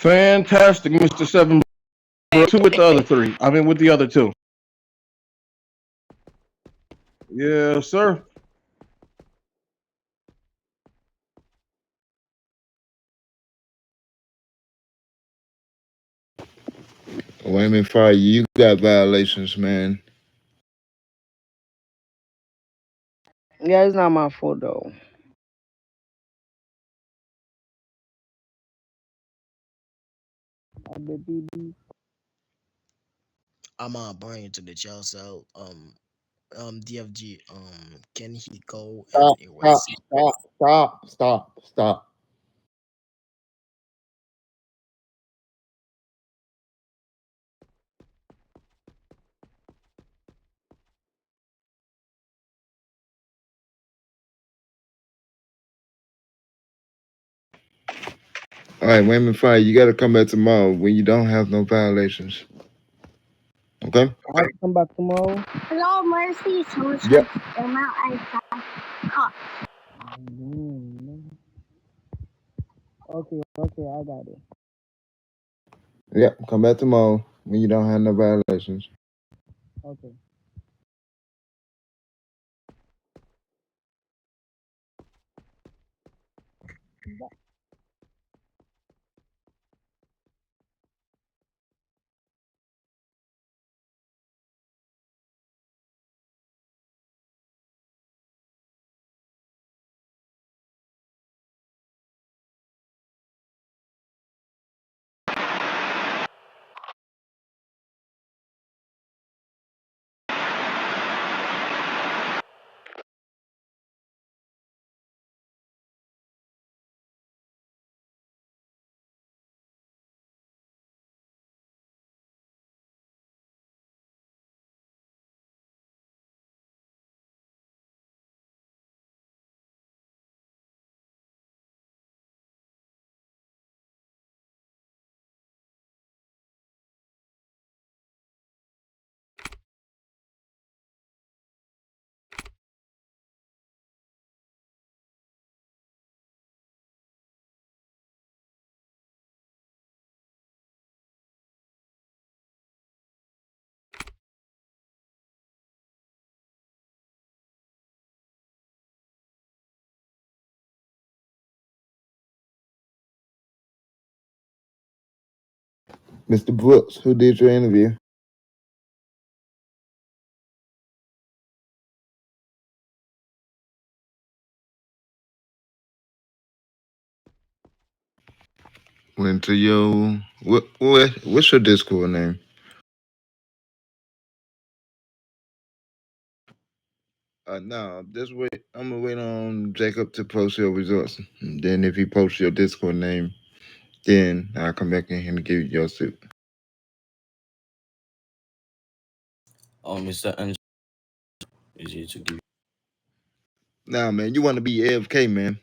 Fantastic, Mr. Seven. Two with the other three. I mean, with the other two. Yes, sir. Wayman Fire, you got violations, man. Yeah, it's not my fault though. I bet BB. I'm bring it to the jail cell. DFG. Can he go Stop, and stop, erase? stop, stop, stop, stop. All right, Wayman Fire, you got to come back tomorrow when you don't have no violations. Okay? I'll come back tomorrow. Hello, Mercy. So Yep. the amount I got. Mm, okay, okay, I got it. Yep. Come back tomorrow when you don't have no violations. Okay. Mr. Brooks, who did your interview? Went to your what's your Discord name? No, just wait. I'm gonna wait on Jacob to post your results. And then if he posts your Discord name, then I'll come back in here and give you your suit. Mr. Angel is here to give. Now, man, you want to be AFK, man.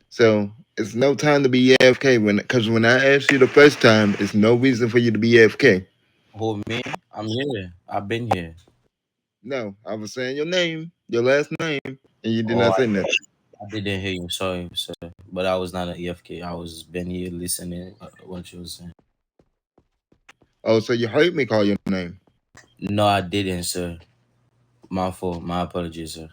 So it's no time to be AFK because when I asked you the first time, it's no reason for you to be AFK. Oh, me? I'm here. I've been here. No, I was saying your name, your last name, and you did Oh, not say nothing. I didn't hear you. Sorry, sir. But I was not an EFK. I was been here listening what you were saying. Oh, so you heard me call your name. No, I didn't, sir. My fault. My apologies, sir.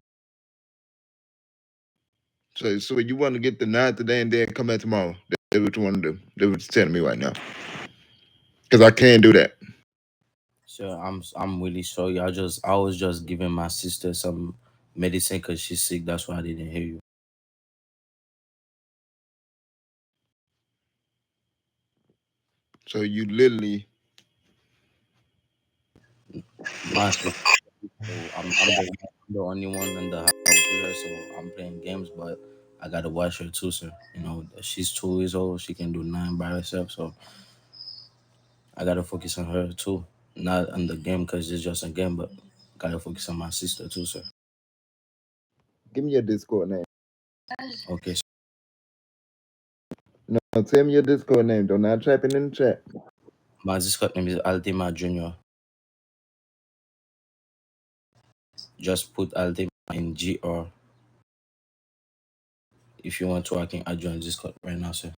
So you want to get the nod today and then come back tomorrow. That's what you want to do. That's what you're telling me right now. Because I can't do that. Sir, I'm really sorry. I was just giving my sister some medicine because she's sick. That's why I didn't hear you. So you literally, My sister. So I'm the only one in the house with her, so I'm playing games, but I gotta watch her too, sir. You know, she's 2 years old. She can do nine by herself, so I gotta focus on her too. Not on the game because it's just a game, but gotta focus on my sister too, sir. give me your Discord name. Okay, so No, tell me your Discord name. Don't not type it in the chat. my Discord name is Altima Junior. Just put Altima in GR. If you want to, I can add you on Discord right now, sir.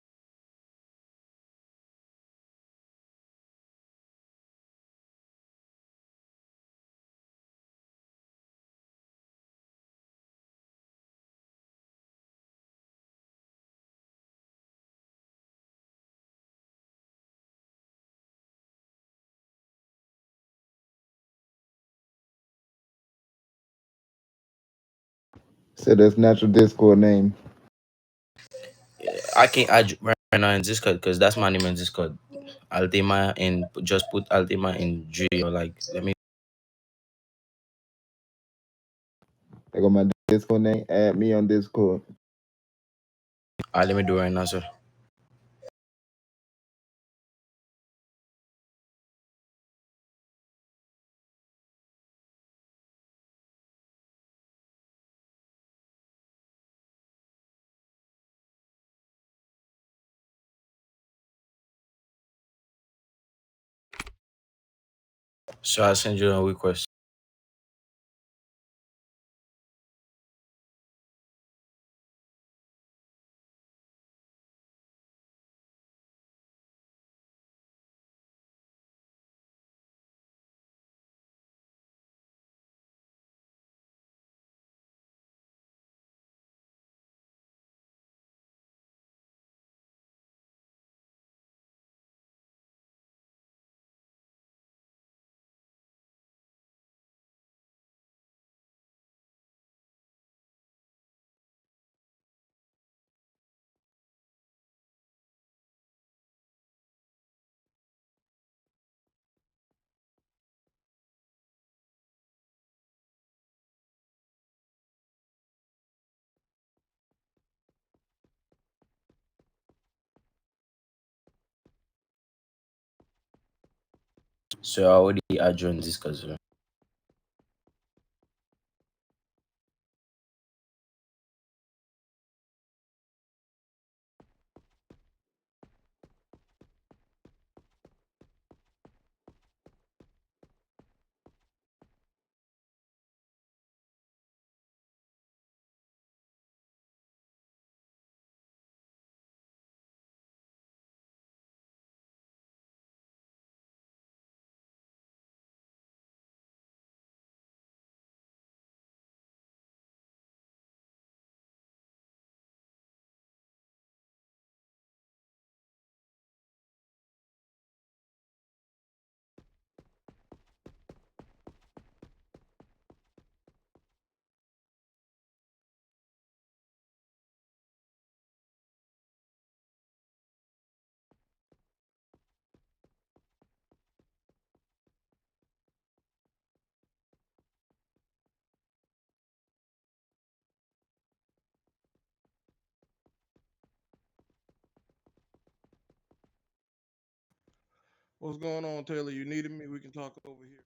So that's not your Discord name. I can add you right now in Discord because that's my name in Discord. Altima and just put Altima in G or like let me. They got my Discord name. Add me on Discord. Let me do it right now, sir. So I send you a request. So I already add you on Discord, sir. What's going on, Taylor? You needed me? We can talk over here.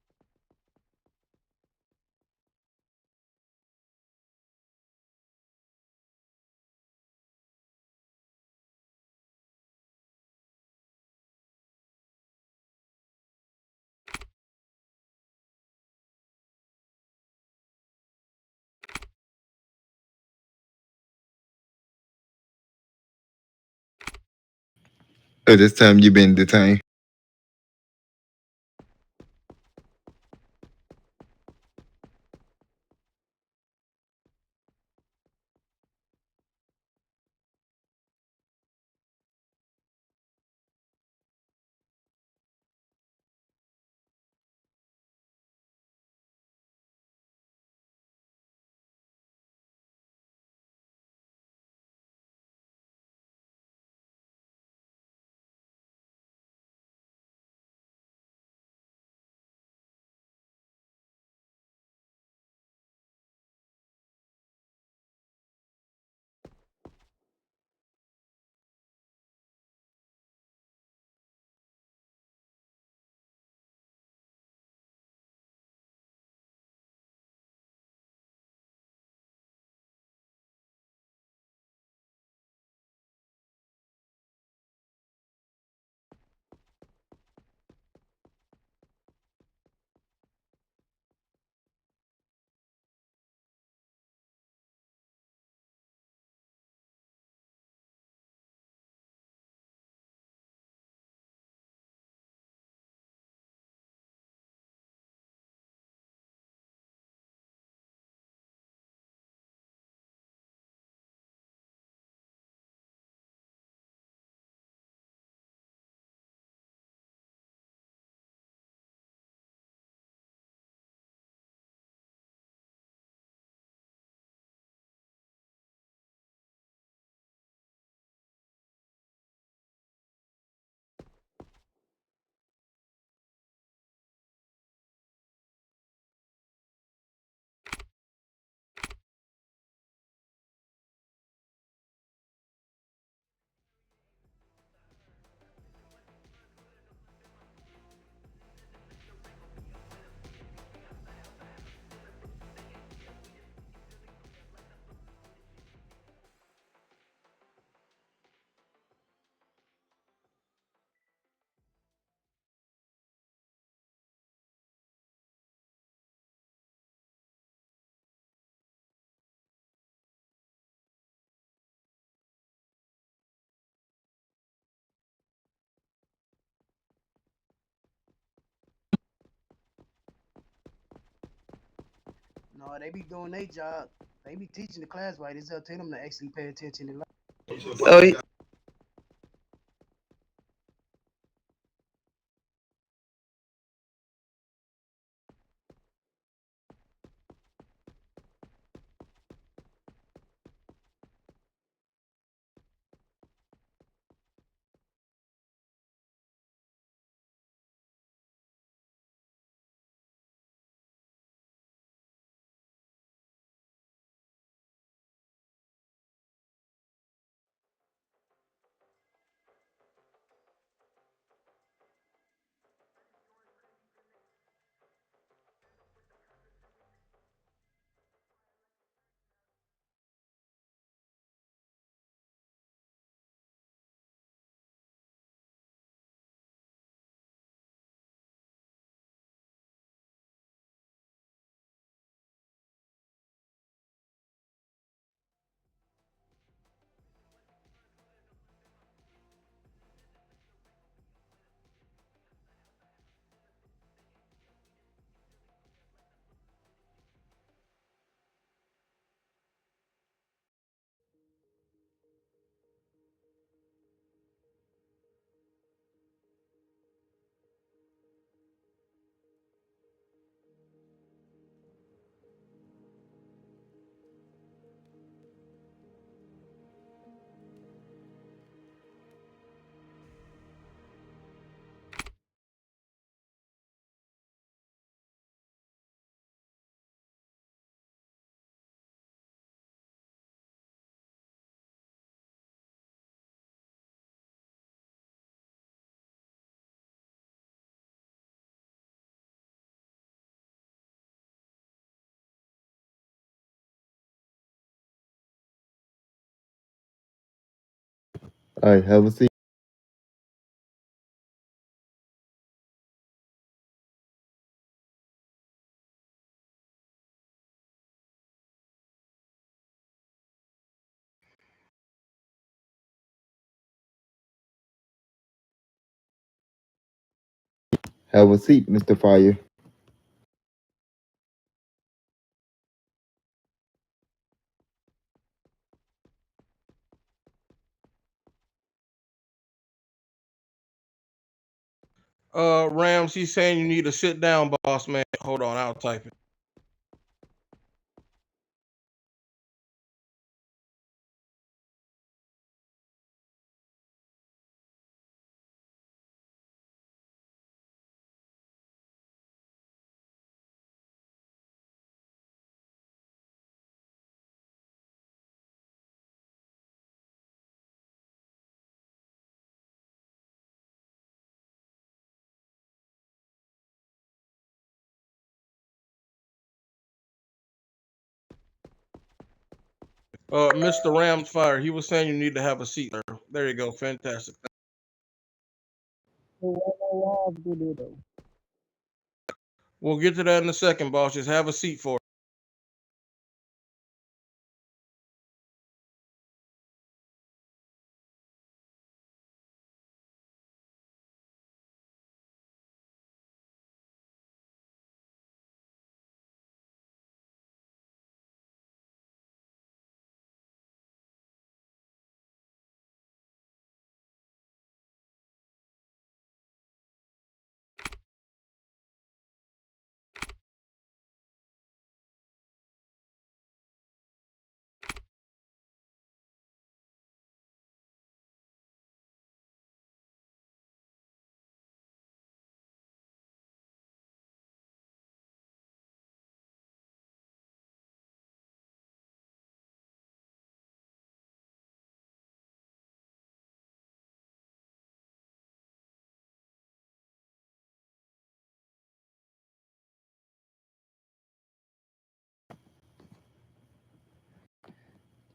Oh, this time you been detained. they be doing their job. They be teaching the class right. It's up to them to actually pay attention and learn. Oh, he- All right, have a seat. Have a seat, Mr. Fire. Rams, he's saying you need to sit down, boss man. Hold on, I'll type it. Mr. Rams Fire, he was saying you need to have a seat, sir. There you go, fantastic. So what my wife do do though? We'll get to that in a second, boss. Just have a seat for it.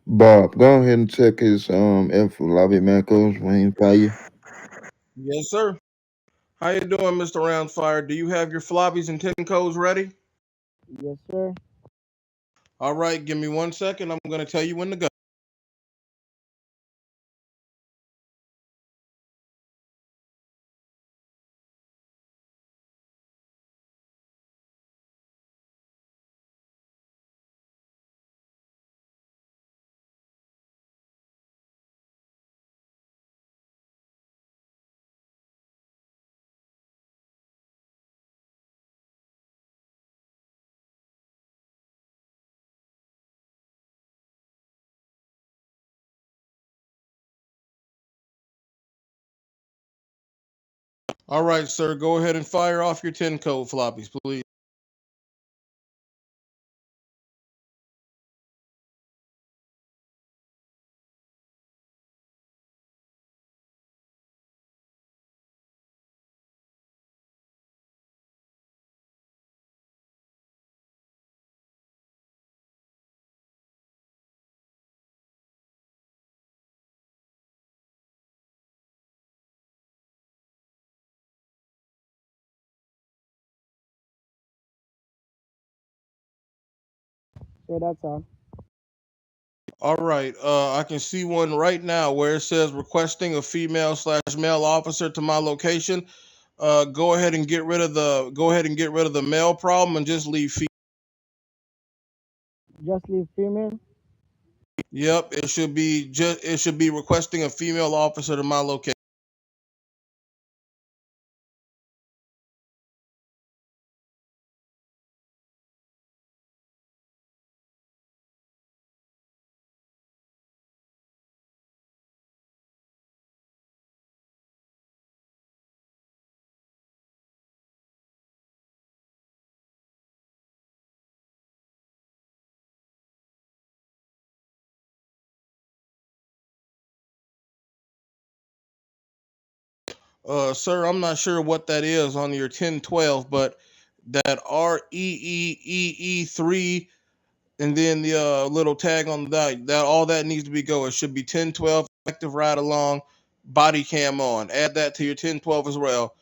Bob, go ahead and check his F lobby macros when he fire. Yes, sir. How you doing, Mr. Rams Fire? Do you have your floppies and 10 codes ready? Yes, sir. All right, give me 1 second. I'm going to tell you when to go. All right, sir. Go ahead and fire off your 10 code floppies, please. Sir, that's all. All right. I can see one right now where it says requesting a female/male officer to my location. Go ahead and get rid of the male problem and just leave Just leave female. Yep, it should be requesting a female officer to my location. Sir, I'm not sure what that is on your 1012, but that REEEE3 and then the little tag on that all that needs to be go. It should be 1012 active ride along, body cam on. Add that to your 1012 as well.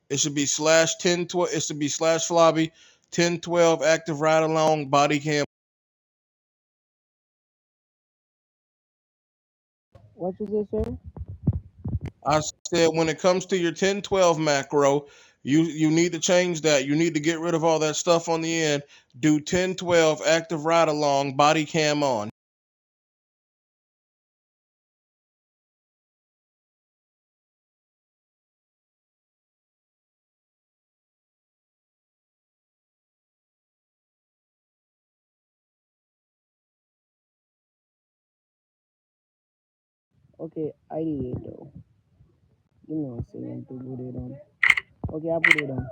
It should be slash 1012. It should be slash flobby 1012 active ride along, body cam. What you say, sir? I said when it comes to your 1012 macro, you need to change that. You need to get rid of all that stuff on the end. Do 1012 active ride along, body cam on. Okay, I did it though. Give me 1 second to put it on. Okay, I put it on.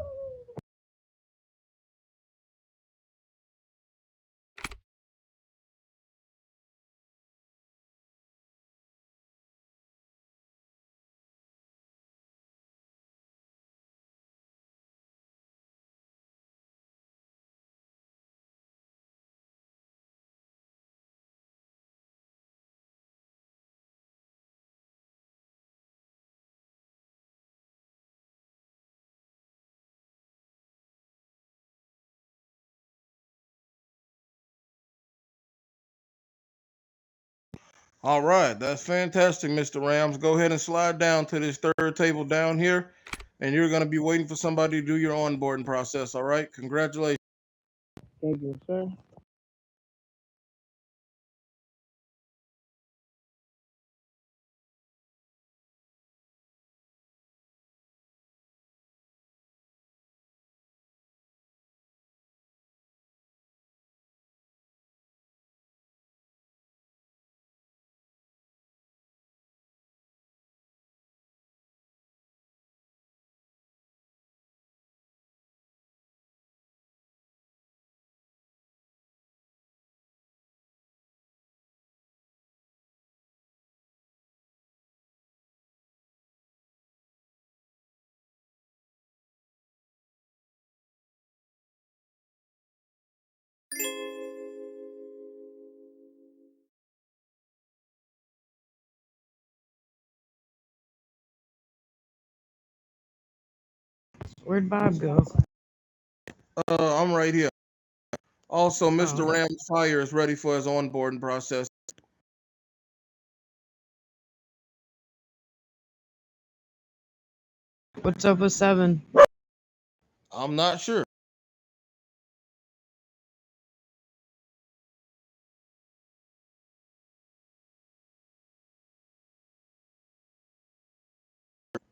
All right, that's fantastic, Mr. Rams. Go ahead and slide down to this third table down here, and you're going to be waiting for somebody to do your onboarding process. All right, congratulations. Thank you, sir. Where'd Bob go? I'm right here. Also, Mr. Oh, Rams Fire is ready for his onboarding process. what's up with 7? I'm not sure.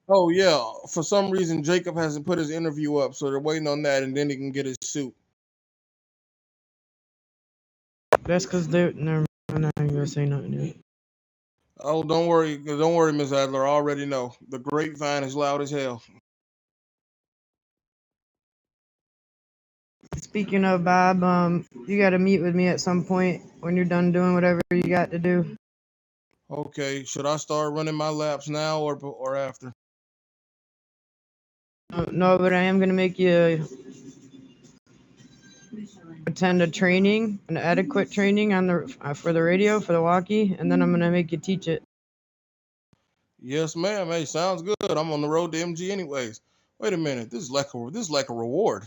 Oh yeah, for some reason Jacob hasn't put his interview up, so they're waiting on that, and then he can get his suit. That's because they're. Never mind, I'm not even gonna say nothing yet. Oh, don't worry, Miss Adler. I already know the grapevine is loud as hell. Speaking of Bob, you got to meet with me at some point when you're done doing whatever you got to do. Okay, should I start running my laps now or after? No, but I am gonna make you attend a training, an adequate training on the for the radio for the walkie, and then I'm gonna make you teach it. Yes, ma'am. Hey, sounds good. I'm on the road to MG anyways. Wait a minute. This is like a reward.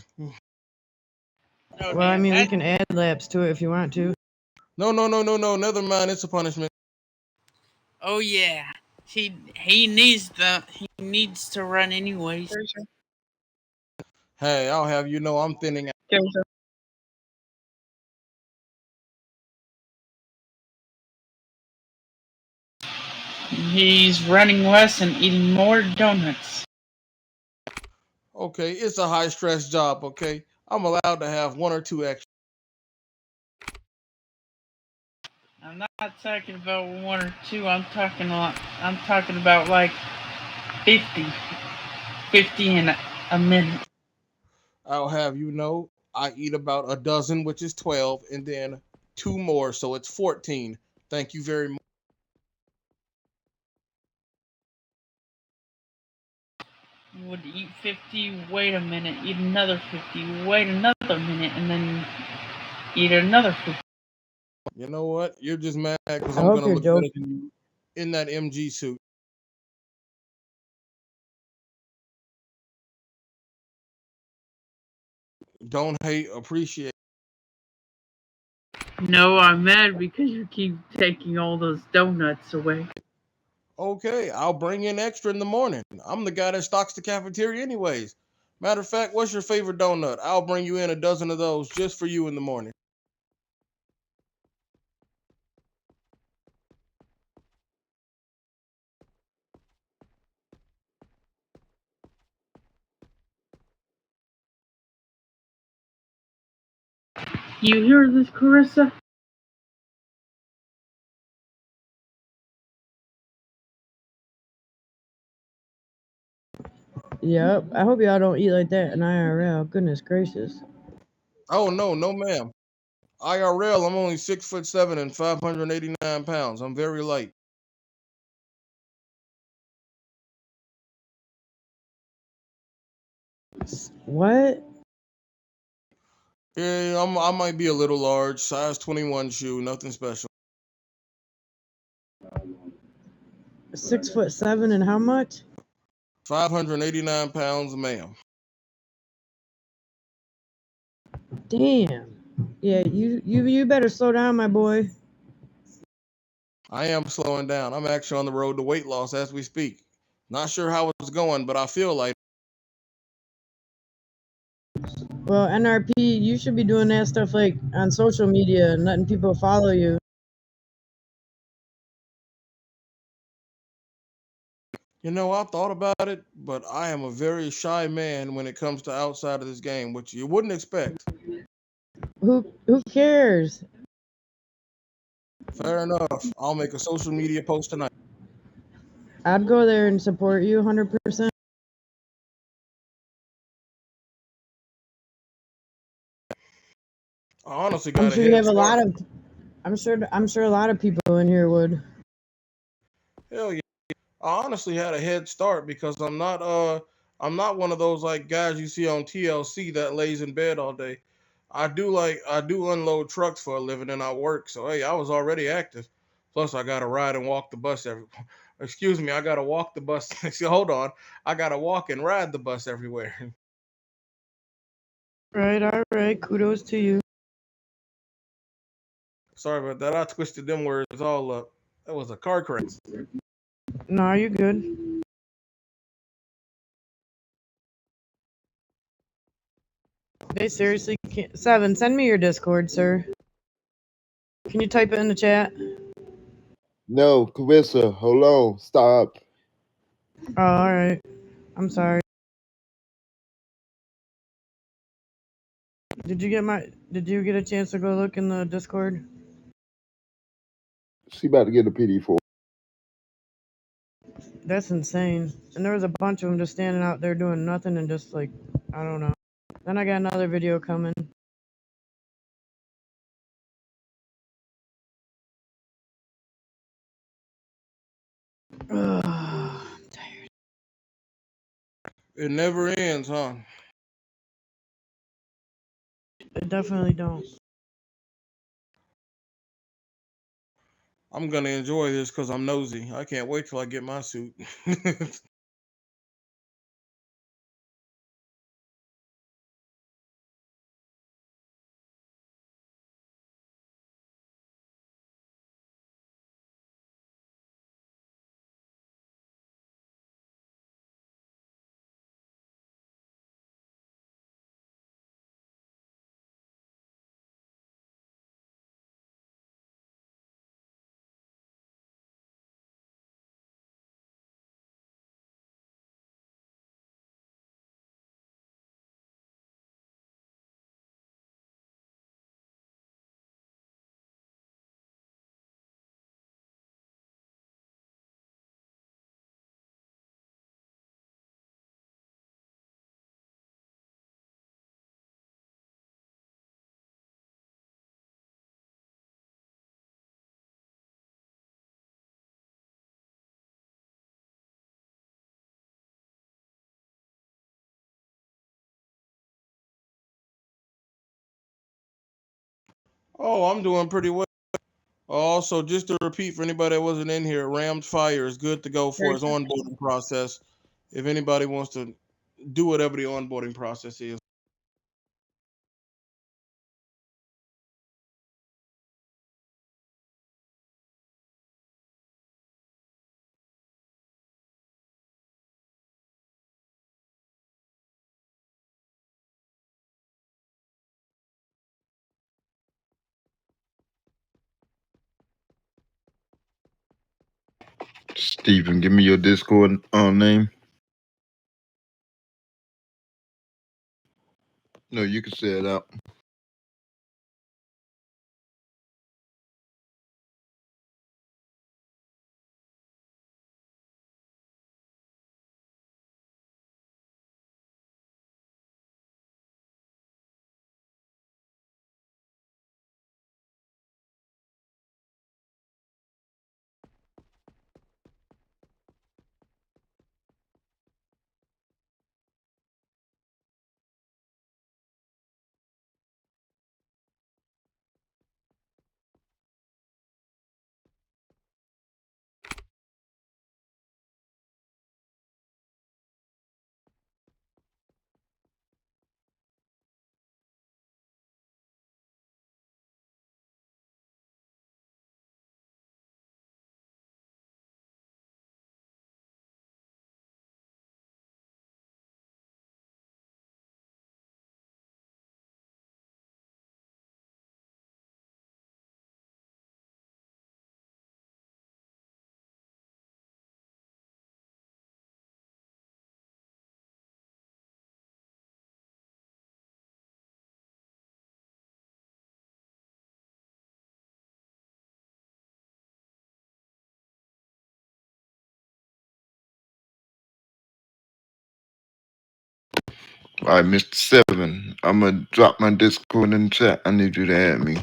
Oh, Well, I damn. mean, we can add laps to it if you want to. No. Never mind. It's a punishment. Oh, yeah. He needs to run anyways. Hey, I'll have you know I'm thinning out. He's running less and eating more donuts. Okay, it's a high stress job, okay? I'm allowed to have one or two extra. I'm not talking about one or two. I'm talking about like 50 in a minute. I'll have you know I eat about a dozen, which is 12, and then two more, so it's 14. Thank you very much. You would eat 50, wait a minute, eat another 50, wait another minute, and then eat another 50. You know what? You're just mad because I I'm hope gonna you're look better joking. than you in that MG suit. Don't hate, appreciate. No, I'm mad because you keep taking all those donuts away. Okay, I'll bring in extra in the morning. I'm the guy that stocks the cafeteria anyways. Matter of fact, what's your favorite donut? I'll bring you in a dozen of those just for you in the morning. You hear this, Carissa? Yep. I hope y'all don't eat like that in IRL. Goodness gracious. Oh no, no ma'am. IRL, I'm only 6'7" and 589 pounds. I'm very light. What? Yeah, I might be a little large. Size 21 shoe, nothing special. 6'7" and how much? 589 pounds, ma'am. Damn. Yeah, you better slow down, my boy. I am slowing down. I'm actually on the road to weight loss as we speak. Not sure how it's going, but I feel like. Well, NRP, you should be doing that stuff like on social media and letting people follow you. You know, I thought about it, but I am a very shy man when it comes to outside of this game, which you wouldn't expect. Who cares? Fair enough. I'll make a social media post tonight. I'd go there and support you 100%. I honestly I'm got a sure you head have a lot start. of I'm sure a lot of people in here would. Hell yeah. I honestly had a head start because I'm not one of those like guys you see on TLC that lays in bed all day. I do unload trucks for a living and I work. So hey, I was already active. Plus I gotta ride and walk the bus every excuse me, I gotta walk the bus. See, hold on. I gotta walk and ride the bus everywhere. All right. Kudos to you. Sorry about that. I twisted them words all up. That was a car crash. No, you good. They seriously can't. Seven, send me your Discord, sir. Can you type it in the chat? No, Carissa, hold on, stop. Oh, all right. I'm sorry. Did you get a chance to go look in the Discord? She about to get a PD4. That's insane. And there was a bunch of them just standing out there doing nothing and just like, I don't know. Then I got another video coming. It never ends, huh? I definitely don't. I'm gonna enjoy this because I'm nosy. I can't wait till I get my suit. Oh, I'm doing pretty well. Also, just to repeat for anybody that wasn't in here, Ram's Fire is good to go for his onboarding process. If anybody wants to do whatever the onboarding process is. Steven, give me your Discord name. No, you can say it out. All right, Mr. Seven. I'm gonna drop my Discord in the chat. I need you to add me.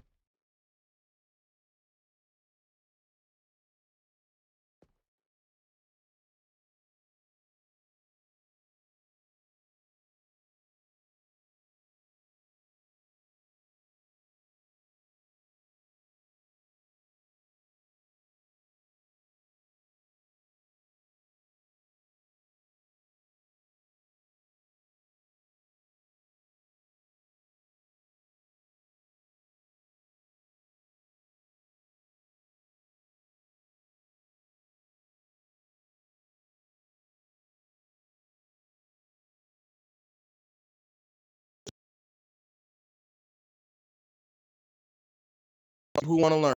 Who want to learn?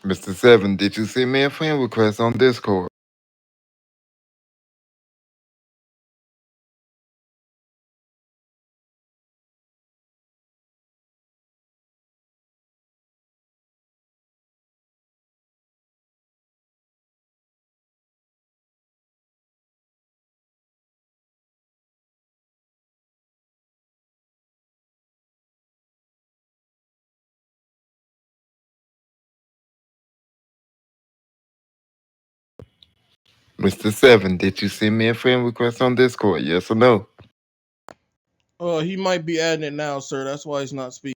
Mr. Seven, did you send me a friend request on Discord? Mr. Seven, did you send me a friend request on Discord? Yes or no? He might be adding it now, sir. That's why he's not speaking.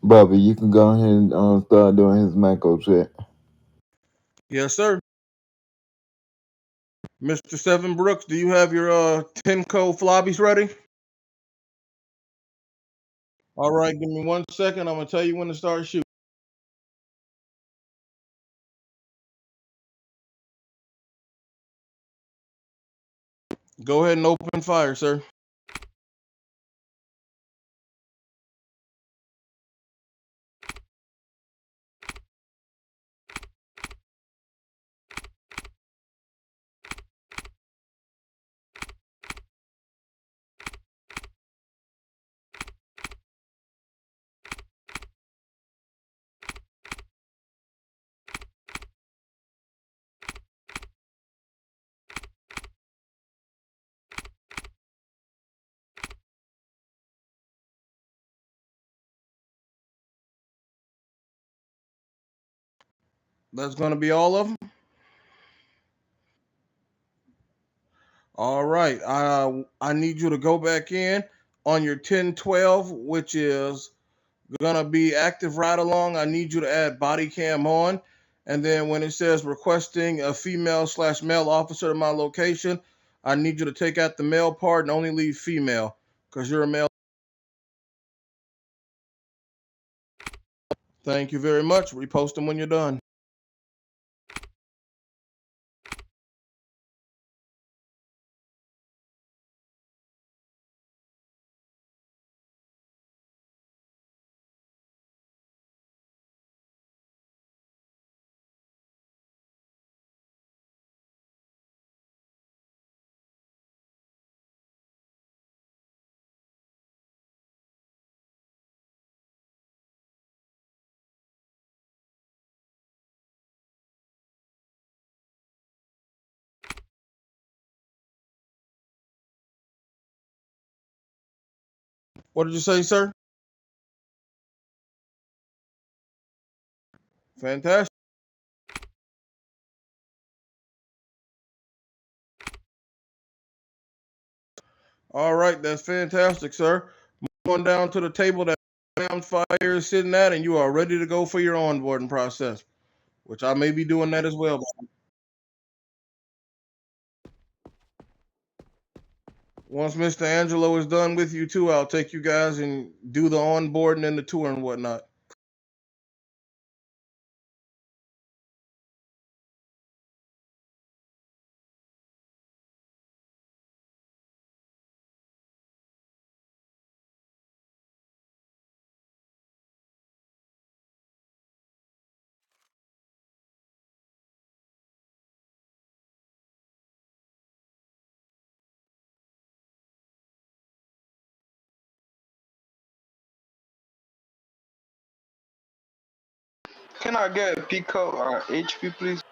Bobby, you can go ahead and start doing his micro check. Yes, sir. Mr. Seven Brooks, do you have your 10 code flobbies ready? All right, give me 1 second. I'm gonna tell you when to start shooting. Go ahead and open fire, sir. That's gonna be all of them. All right. I need you to go back in on your 1012, which is gonna be active right along. I need you to add body cam on. And then when it says requesting a female/male officer to my location, I need you to take out the male part and only leave female because you're a male. Thank you very much. Repost them when you're done. What did you say, sir? Fantastic. All right, that's fantastic, sir. Move on down to the table that Round Fire is sitting at, and you are ready to go for your onboarding process, which I may be doing that as well. Once Mr. Angelo is done with you too, I'll take you guys and do the onboarding and the tour and whatnot. Can I get Pico or HP, please?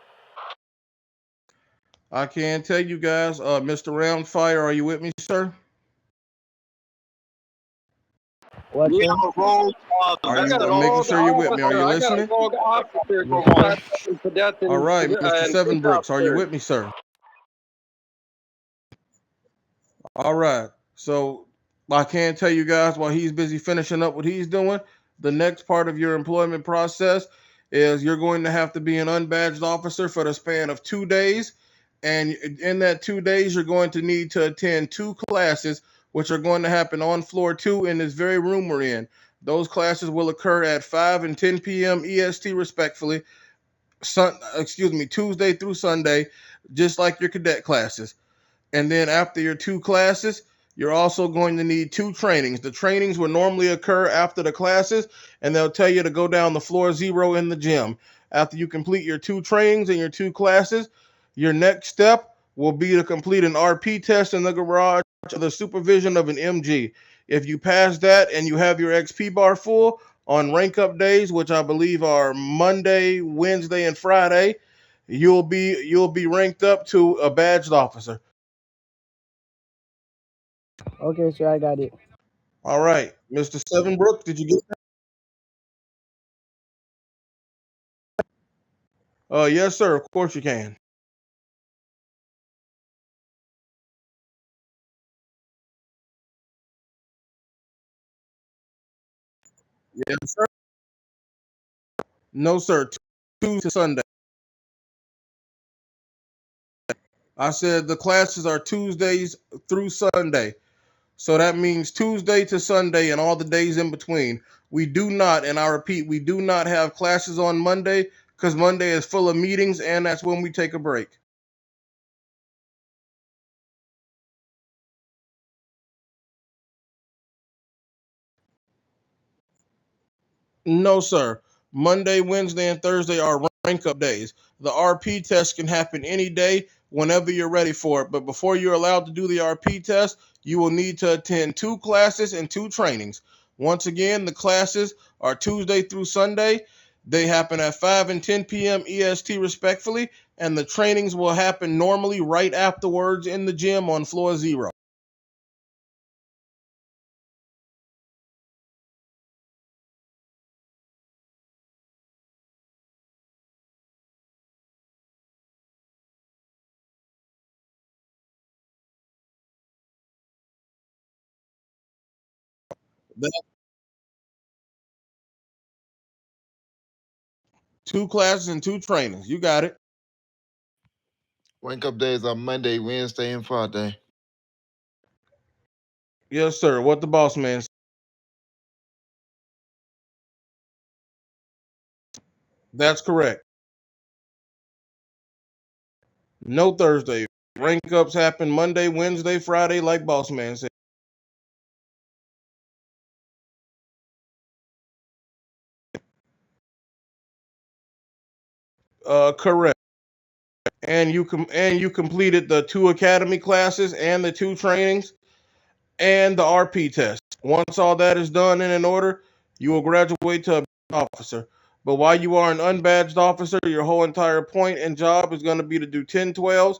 I can tell you guys, Mr. Roundfire, are you with me, sir? What, Yeah, sir? I'm a rogue. Are I you? got a I'm making rogue sure you're with me. Are officer. you I got a listening? rogue officer Yes, going sir. All right, Mr. and Seven police Brooks, are you officer. with me, sir? All right. So I can tell you guys while he's busy finishing up what he's doing, the next part of your employment process is you're going to have to be an unbadged officer for the span of 2 days. And in that 2 days, you're going to need to attend two classes, which are going to happen on floor two in this very room we're in. Those classes will occur at 5 and 10 p.m. EST, respectfully. Tuesday through Sunday, just like your cadet classes. And then after your two classes, you're also going to need two trainings. The trainings will normally occur after the classes, and they'll tell you to go down the floor zero in the gym. After you complete your two trainings and your two classes, your next step will be to complete an RP test in the garage under the supervision of an MG. If you pass that and you have your XP bar full on rank up days, which I believe are Monday, Wednesday, and Friday, you'll be ranked up to a badged officer. Okay, sir, I got it. All right, Mr. Seven Brooks, did you get that? Yes, sir. Of course you can. Yes, sir. No, sir. Tuesday to Sunday. I said the classes are Tuesdays through Sunday. So that means Tuesday to Sunday and all the days in between. We do not, and I repeat, we do not have classes on Monday because Monday is full of meetings and that's when we take a break. No, sir. Monday, Wednesday, and Thursday are rank up days. The RP test can happen any day whenever you're ready for it. But before you're allowed to do the RP test, you will need to attend two classes and two trainings. Once again, the classes are Tuesday through Sunday. They happen at 5 and 10 p.m. EST, respectfully, and the trainings will happen normally right afterwards in the gym on floor zero. That- Two classes and two trainings. You got it. Wake up days are Monday, Wednesday, and Friday. Yes, sir. What the boss man That's correct. No Thursday. Rank ups happen Monday, Wednesday, Friday, like Boss Man said. Correct. And you completed the 2 academy classes and the 2 trainings and the RP test. Once all that is done and in order, you will graduate to a officer. But while you are an unbadged officer, your whole entire point and job is going to be to do 10-12s,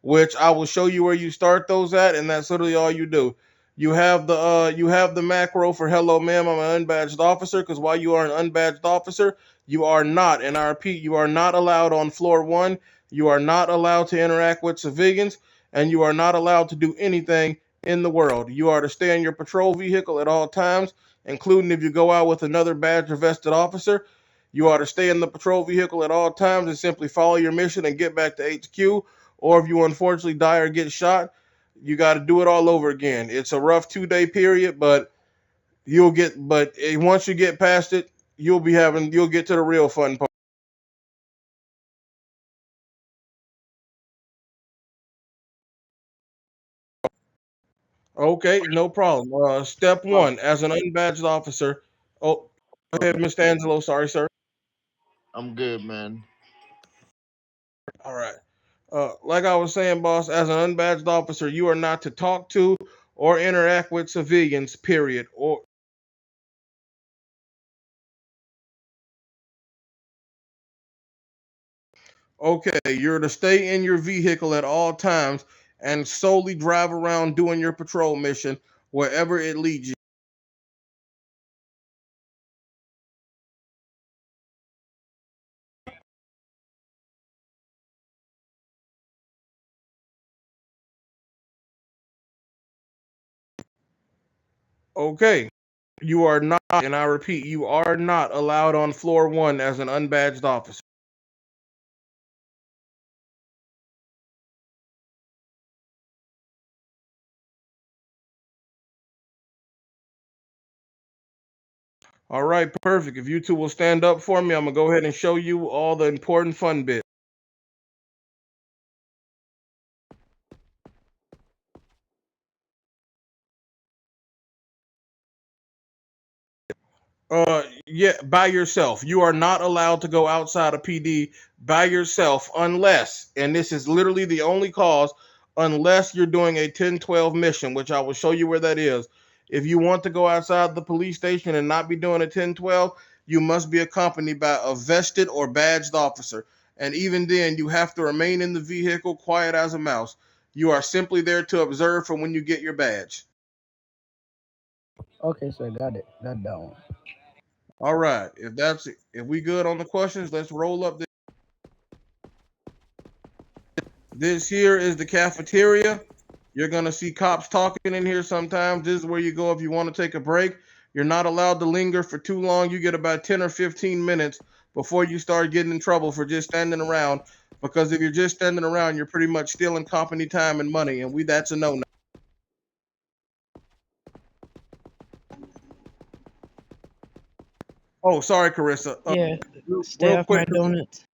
which I will show you where you start those at, and that's literally all you do. You have the macro for hello ma'am, I'm an unbadged officer, because while you are an unbadged officer, you are not, and I repeat, you are not allowed on floor one, you are not allowed to interact with civilians, and you are not allowed to do anything in the world. You are to stay in your patrol vehicle at all times, including if you go out with another badge or vested officer. You are to stay in the patrol vehicle at all times and simply follow your mission and get back to HQ, or if you unfortunately die or get shot, you got to do it all over again. It's a rough 2 day period, but once you get past it, you'll get to the real fun part. Okay, no problem. Step Oh, one, as an unbadged officer. Oh, go ahead, Mr. Angelo. Sorry, sir. I'm good, man. All right. Like I was saying, boss, as an unbadged officer, you are not to talk to or interact with civilians. Period. Or okay, you're to stay in your vehicle at all times and solely drive around doing your patrol mission wherever it leads you. Okay, you are not, and I repeat, you are not allowed on floor one as an unbadged officer. All right, perfect. If you two will stand up for me, I'm gonna go ahead and show you all the important fun bits. Yeah, by yourself. You are not allowed to go outside of PD by yourself unless, and this is literally the only cause, unless you're doing a 10-12 mission, which I will show you where that is. If you want to go outside the police station and not be doing a 10-12, you must be accompanied by a vested or badged officer. And even then, you have to remain in the vehicle quiet as a mouse. You are simply there to observe from when you get your badge. Okay, sir, got it. Got that one. All right. If we good on the questions, let's roll up. This here is the cafeteria. You're gonna see cops talking in here sometimes. This is where you go if you want to take a break. You're not allowed to linger for too long. You get about 10 or 15 minutes before you start getting in trouble for just standing around. Because if you're just standing around, you're pretty much stealing company time and money, and that's a no-no. Oh, sorry, Carissa. Yeah, stay Real off quick, my donuts.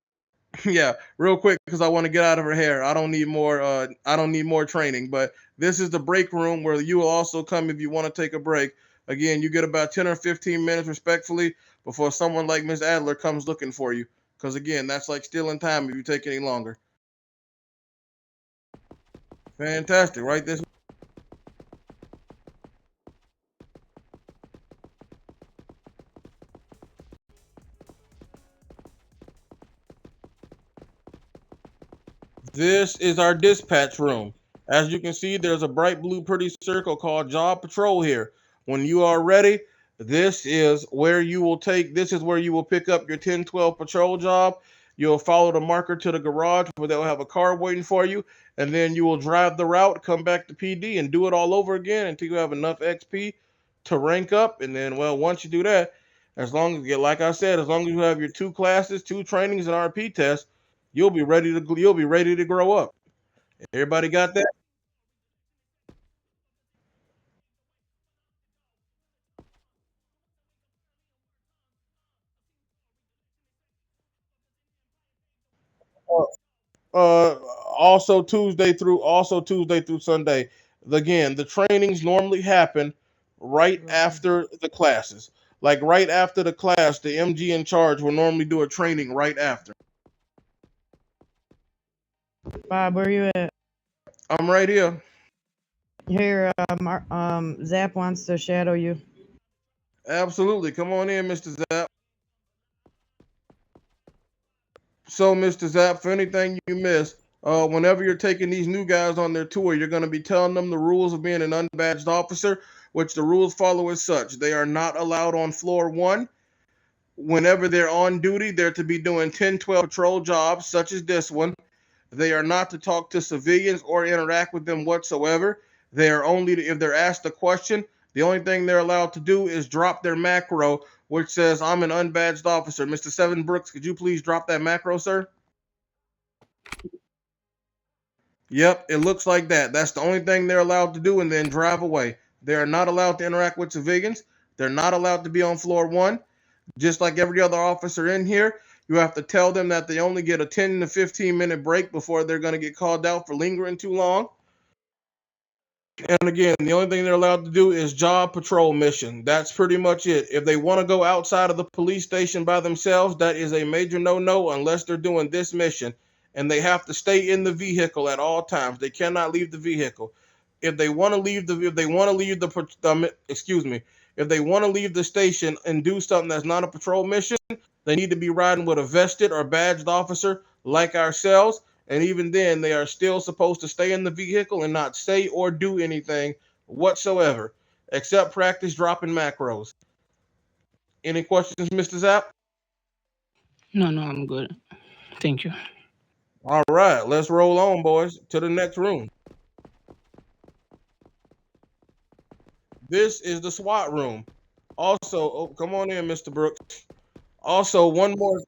yeah, real quick because I want to get out of her hair. I don't need more. I don't need more training. But this is the break room where you will also come if you want to take a break. Again, you get about 10 or 15 minutes, respectfully, before someone like Miss Adler comes looking for you. Because again, that's like stealing time if you take any longer. Fantastic, right? This is our dispatch room. As you can see, there's a bright blue pretty circle called Job Patrol here. When you are ready, this is where you will pick up your 10-12 patrol job. You'll follow the marker to the garage where they'll have a car waiting for you, and then you will drive the route, come back to PD, and do it all over again until you have enough XP to rank up. And then, well, once you do that, like I said, as long as you have your 2 classes, 2 trainings, and RP tests, you'll be ready to grow up. Everybody got that? Also Tuesday through Sunday. Again, the trainings normally happen right after the classes. Like right after the class, the MG in charge will normally do a training right after. Bob, where you at? I'm right here. Here, Zap wants to shadow you. Absolutely. Come on in, Mr. Zap. So, Mr. Zap, for anything you missed, whenever you're taking these new guys on their tour, you're going to be telling them the rules of being an unbadged officer, which the rules follow as such. They are not allowed on floor 1. Whenever they're on duty, they're to be doing 10-12 patrol jobs, such as this one. They are not to talk to civilians or interact with them whatsoever. They are only to, if they're asked a question, the only thing they're allowed to do is drop their macro, which says, "I'm an unbadged officer." Mr. Seven Brooks, could you please drop that macro, sir? Yep, it looks like that. That's the only thing they're allowed to do, and then drive away. They are not allowed to interact with civilians. They're not allowed to be on floor 1. Just like every other officer in here, you have to tell them that they only get a 10 to 15 minute break before they're going to get called out for lingering too long. And again, the only thing they're allowed to do is job patrol mission. That's pretty much it. If they want to go outside of the police station by themselves, that is a major no-no unless they're doing this mission. And they have to stay in the vehicle at all times. They cannot leave the vehicle. If they want to leave if they want to leave if they want to leave the station and do something that's not a patrol mission, they need to be riding with a vested or badged officer like ourselves. And even then, they are still supposed to stay in the vehicle and not say or do anything whatsoever, except practice dropping macros. Any questions, Mr. Zap? No, I'm good. Thank you. All right, let's roll on, boys, to the next room. This is the SWAT room. Also, come on in, Mr. Brooks. Also, one more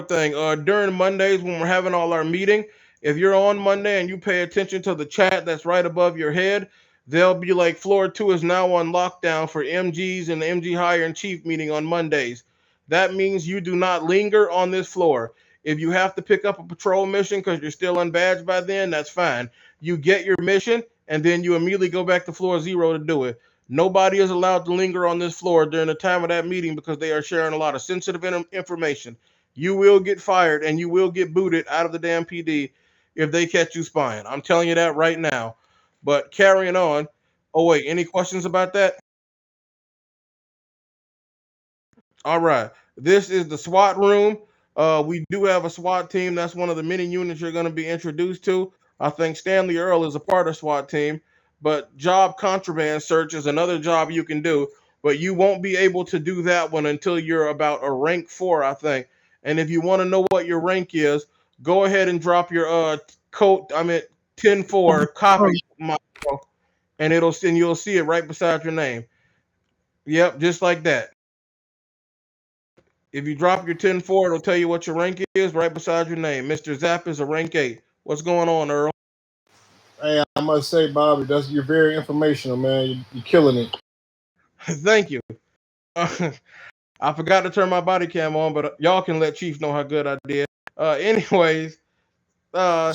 thing. During Mondays when we're having all our meeting, if you're on Monday and you pay attention to the chat that's right above your head, they'll be like floor 2 is now on lockdown for MGs and the MG Higher and Chief meeting on Mondays. That means you do not linger on this floor. If you have to pick up a patrol mission because you're still unbadged by then, that's fine. You get your mission and then you immediately go back to floor 0 to do it. Nobody is allowed to linger on this floor during the time of that meeting because they are sharing a lot of sensitive information. You will get fired and you will get booted out of the damn PD if they catch you spying. I'm telling you that right now. But carrying on. Oh, wait, any questions about that? All right. This is the SWAT room. We do have a SWAT team. That's one of the many units you're going to be introduced to. I think Stanley Earl is a part of SWAT team, but job contraband search is another job you can do, but you won't be able to do that one until you're about a rank 4, I think. And if you want to know what your rank is, go ahead and drop your code. 10-4 copy, and you'll see it right beside your name. Yep, just like that. If you drop your 10-4, it'll tell you what your rank is right beside your name. Mr. Zap is a rank 8. What's going on, Earl? Hey, I must say, Bobby, you're very informational, man. You're killing it. Thank you. I forgot to turn my body cam on, but y'all can let Chief know how good I did. Anyways, go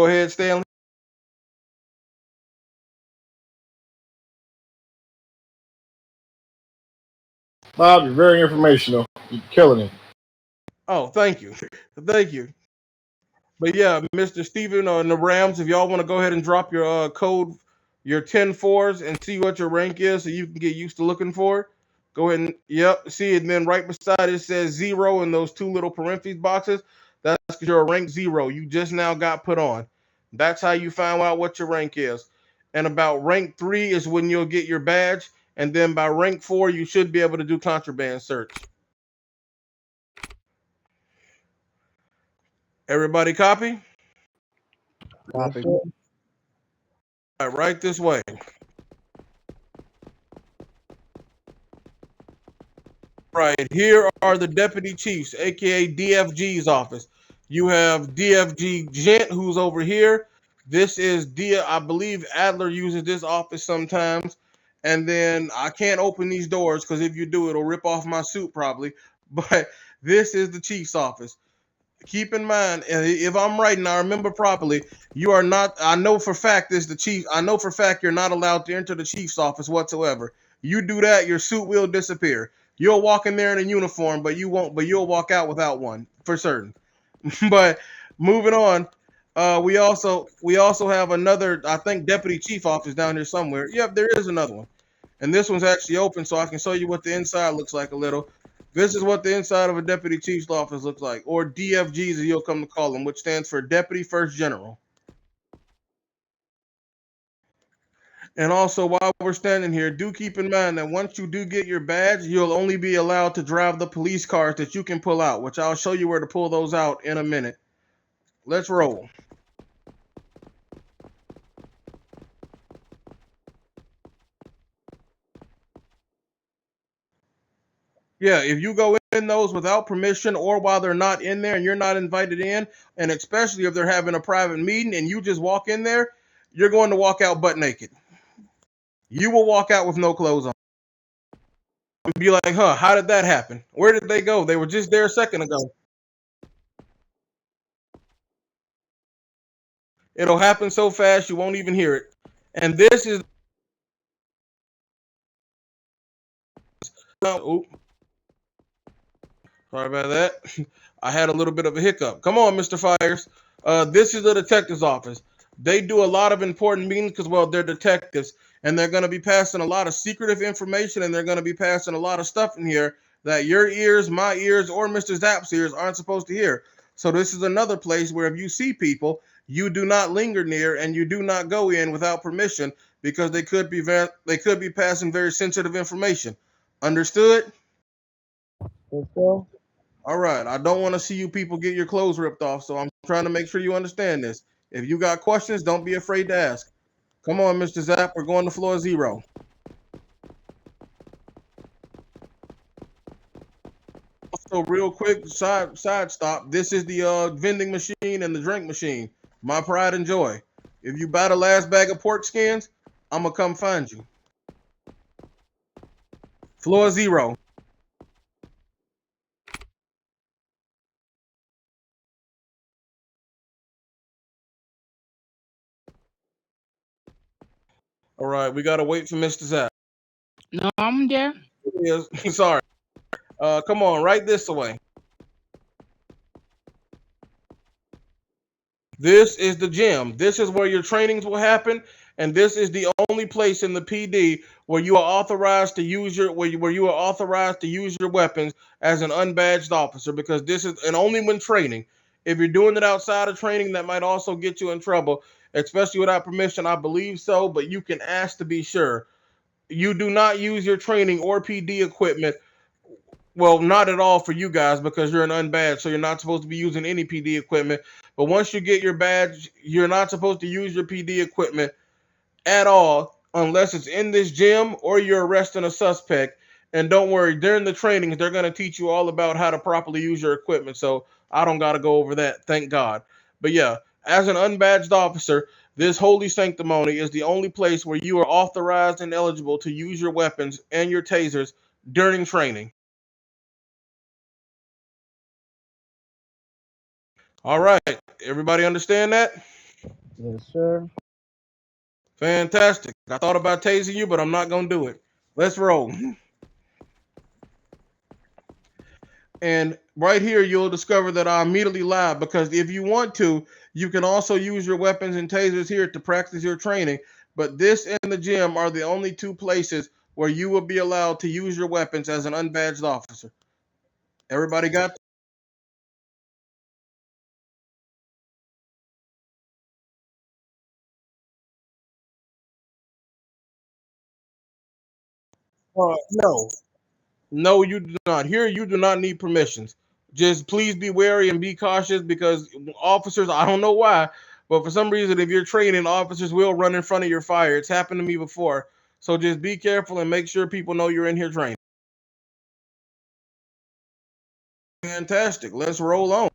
ahead, Stanley. Bob, you're very informational. You're killing it. Oh, thank you. Thank you. But yeah, Mr. Steven and the Rams, if y'all want to go ahead and drop your code, your 10-4s, and see what your rank is so you can get used to looking for it. Go ahead and, yep, see it. And then right beside it says 0 in those 2 little parentheses boxes. That's because you're a rank 0. You just now got put on. That's how you find out what your rank is. And about rank 3 is when you'll get your badge. And then by rank 4, you should be able to do contraband search. Everybody copy? Copy. All right this way. Right, here are the deputy chiefs, aka DFG's office. You have DFG Gent, who's over here. This is I believe Adler uses this office sometimes. And then I can't open these doors because if you do, it'll rip off my suit probably. But this is the chief's office. Keep in mind, if I'm right and I remember properly, you are not. I know for fact this the chief. I know for fact you're not allowed to enter the chief's office whatsoever. You do that, your suit will disappear. You'll walk in there in a uniform, but you won't. But you'll walk out without one for certain. But moving on, we also have another. I think deputy chief office down here somewhere. Yep, there is another one, and this one's actually open, so I can show you what the inside looks like a little. This is what the inside of a deputy chief's office looks like, or DFGs as you'll come to call them, which stands for Deputy First General. And also, while we're standing here, do keep in mind that once you do get your badge, you'll only be allowed to drive the police cars that you can pull out, which I'll show you where to pull those out in a minute. Let's roll. Yeah, if you go in those without permission or while they're not in there and you're not invited in, and especially if they're having a private meeting and you just walk in there, you're going to walk out butt naked. You will walk out with no clothes on. And be like, huh, how did that happen? Where did they go? They were just there a second ago. It'll happen so fast you won't even hear it. And this is sorry about that. I had a little bit of a hiccup. Come on, Mr. Fires. This is the detective's office. They do a lot of important meetings because, well, they're detectives, and they're going to be passing a lot of secretive information, and they're going to be passing a lot of stuff in here that your ears, my ears, or Mr. Zapp's ears aren't supposed to hear. So this is another place where if you see people, you do not linger near, and you do not go in without permission because they could be passing very sensitive information. Understood? Yes, sir. All right. I don't want to see you people get your clothes ripped off, so I'm trying to make sure you understand this. If you got questions, don't be afraid to ask. Come on, Mr. Zapp. We're going to floor 0. Also, real quick, side stop. This is the vending machine and the drink machine. My pride and joy. If you buy the last bag of pork skins, I'm gonna come find you. Floor 0. All right, we gotta wait for Mr. Zapp. No, I'm there. Yes, sorry. Come on, right this way. This is the gym. This is where your trainings will happen, and this is the only place in the PD where you are authorized to use where you are authorized to use your weapons as an unbadged officer. Because this is and only when training. If you're doing it outside of training, that might also get you in trouble, especially without permission. I believe so, but you can ask to be sure. You do not use your training or PD equipment. Well, not at all for you guys because you're an unbadged, so you're not supposed to be using any PD equipment. But once you get your badge, you're not supposed to use your PD equipment at all unless it's in this gym or you're arresting a suspect. And don't worry, during the trainings, they're going to teach you all about how to properly use your equipment. So I don't got to go over that, thank God. But yeah, as an unbadged officer, this holy sanctimony is the only place where you are authorized and eligible to use your weapons and your tasers during training. All right, everybody understand that? Yes, sir. Fantastic. I thought about tasing you, but I'm not going to do it. Let's roll. And right here, you'll discover that I immediately lied because if you want to, you can also use your weapons and tasers here to practice your training. But this and the gym are the only two places where you will be allowed to use your weapons as an unbadged officer. Everybody got that? No. No, you do not. Here, you do not need permissions. Just please be wary and be cautious because officers, I don't know why, but for some reason, if you're training, officers will run in front of your fire. It's happened to me before. So just be careful and make sure people know you're in here training. Fantastic. Let's roll on.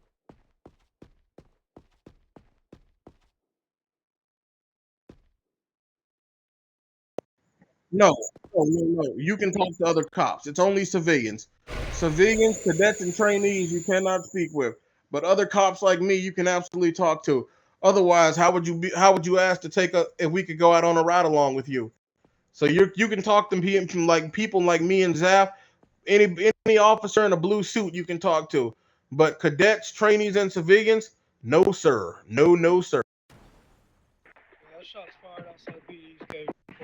No. You can talk to other cops. It's only civilians. Civilians, cadets, and trainees you cannot speak with. But other cops like me, you can absolutely talk to. Otherwise, how would you ask to take a if we could go out on a ride along with you? So you can talk to like people like me and Zaf, any officer in a blue suit you can talk to. But cadets, trainees, and civilians, no sir. No sir.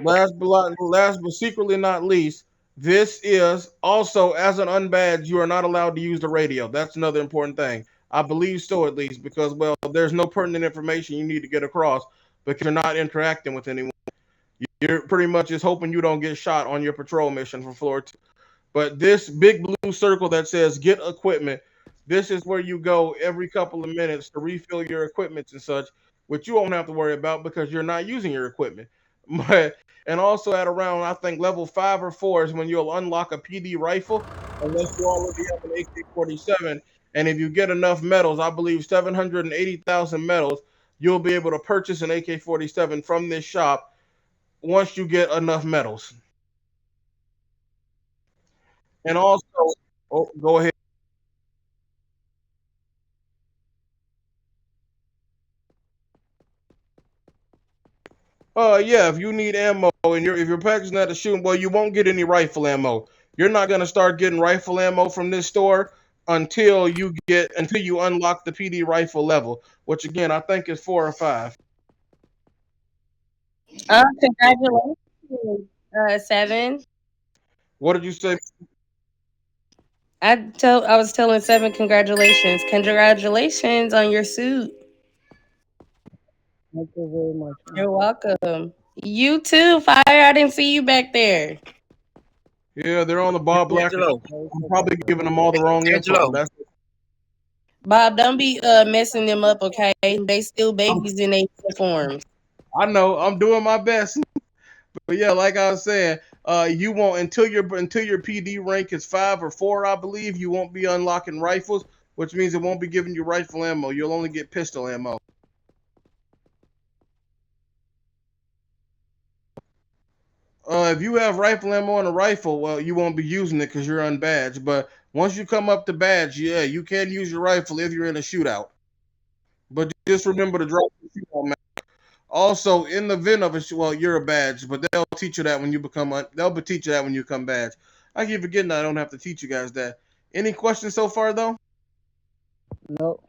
Last but secretly not least, this is also as an unbadged, you are not allowed to use the radio. That's another important thing. I believe so at least because well, there's no pertinent information you need to get across because you're not interacting with anyone. You're pretty much just hoping you don't get shot on your patrol mission from floor two. But this big blue circle that says get equipment, this is where you go every couple of minutes to refill your equipment and such, which you won't have to worry about because you're not using your equipment. But and also at around I think level 5 or 4 is when you'll unlock a PD rifle, unless you already have an AK-47. And if you get enough medals, I believe 780,000 medals, you'll be able to purchase an AK-47 from this shop once you get enough medals. And also, oh, go ahead. Yeah, if you need ammo and if you're practicing at the shooting, well, you won't get any rifle ammo. You're not gonna start getting rifle ammo from this store until you unlock the PD rifle level, which again I think is 4 or 5. Congratulations, 7. What did you say? I was telling 7 congratulations. Congratulations on your suit. Thank you very much. You're welcome. You too, Fire. I didn't see you back there. Yeah, they're on the Bob Black. Angelo. I'm probably giving them all the wrong info. Angelo. That's Bob, don't be messing them up, okay? They still babies in their uniforms. I know. I'm doing my best. But yeah, like I was saying, you won't until your PD rank is 5 or 4, I believe. You won't be unlocking rifles, which means it won't be giving you rifle ammo. You'll only get pistol ammo. If you have rifle ammo and a rifle, well, you won't be using it because you're unbadged. But once you come up to badge, yeah, you can use your rifle if you're in a shootout. But just remember to drop the shootout map. Also, in the event of well, you're a badge, but they'll teach you that when you they'll teach you that when you come badge. I keep forgetting that I don't have to teach you guys that. Any questions so far though? No.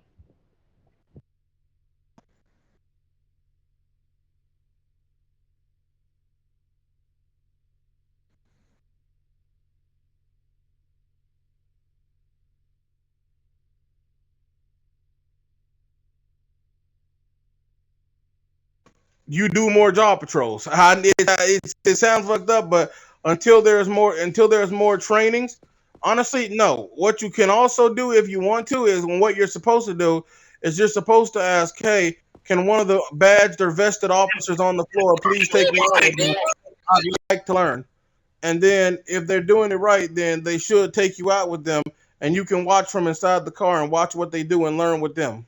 You do more job patrols. It sounds fucked up, but until there's more trainings, honestly, no. What you can also do if you want to is what you're supposed to do is you're supposed to ask, hey, can one of the badged or vested officers on the floor please take me out with them? I'd like to learn. And then if they're doing it right, then they should take you out with them, and you can watch from inside the car and watch what they do and learn with them.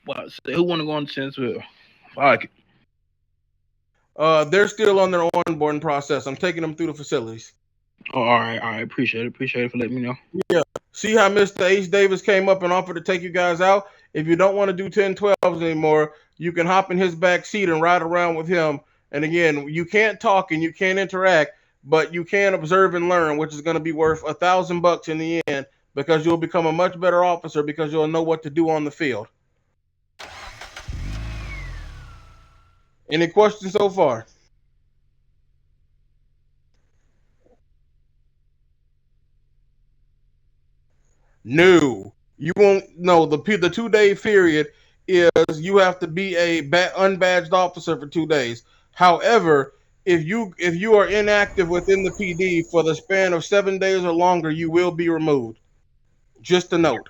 Well, so who want to go on Chancellorsville? Fuck it. They're still on their onboarding process. I'm taking them through the facilities. Oh, all right. Appreciate it for letting me know. Yeah. See how Mr. Ace Davis came up and offered to take you guys out? If you don't want to do 10-12s anymore, you can hop in his back seat and ride around with him. And again, you can't talk and you can't interact, but you can observe and learn, which is going to be worth $1,000 in the end because you'll become a much better officer because you'll know what to do on the field. Any questions so far? No, you won't. No, the 2-day period is you have to be a unbadged officer for 2 days. However, if you are inactive within the PD for the span of 7 days or longer, you will be removed. Just a note.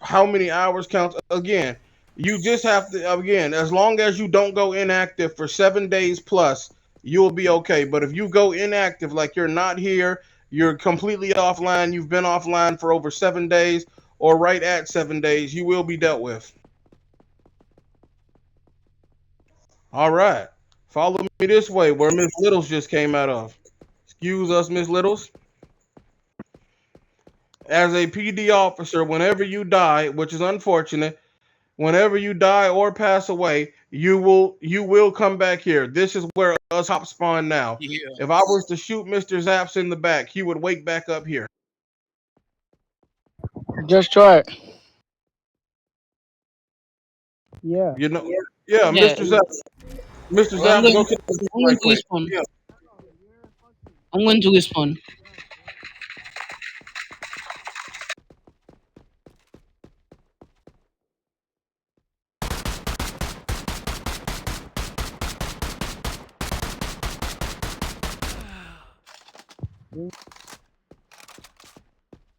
How many hours counts? Again, you just have to, again, as long as you don't go inactive for 7 days plus, you'll be okay. But if you go inactive, like you're not here, you're completely offline, you've been offline for over 7 days or right at 7 days, you will be dealt with. All right. Follow me this way where Miss Littles just came out of. Excuse us, Miss Littles. As a PD officer, whenever you die, which is unfortunate, whenever you die or pass away, you will come back here. This is where us cops spawn now. Yeah. If I was to shoot Mr. Zaps in the back, he would wake back up here. Just try it. Yeah. You know? Yeah, Yeah. Mr. Zaps. Mr. Well, Zaps, go to the I'm right going to quick. respawn. Yeah. I'm going to respawn.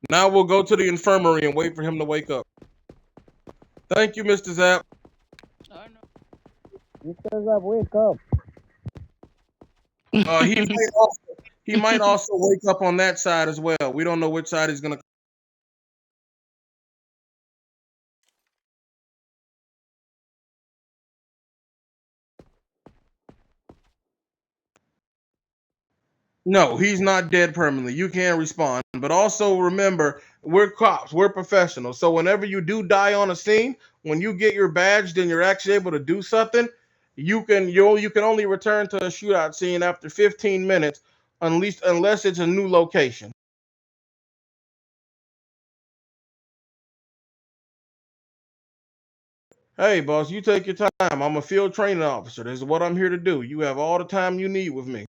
Now we'll go to the infirmary and wait for him to wake up. Thank you, Mr. Zap. Mr. Zap, wake up. He might also wake up on that side as well. We don't know which side he's gonna. No, he's not dead permanently. You can respond, but also remember, we're cops, we're professionals. So whenever you do die on a scene, when you get your badge, then you're actually able to do something. You can only return to a shootout scene after 15 minutes, unless it's a new location. Hey, boss, you take your time. I'm a field training officer. This is what I'm here to do. You have all the time you need with me.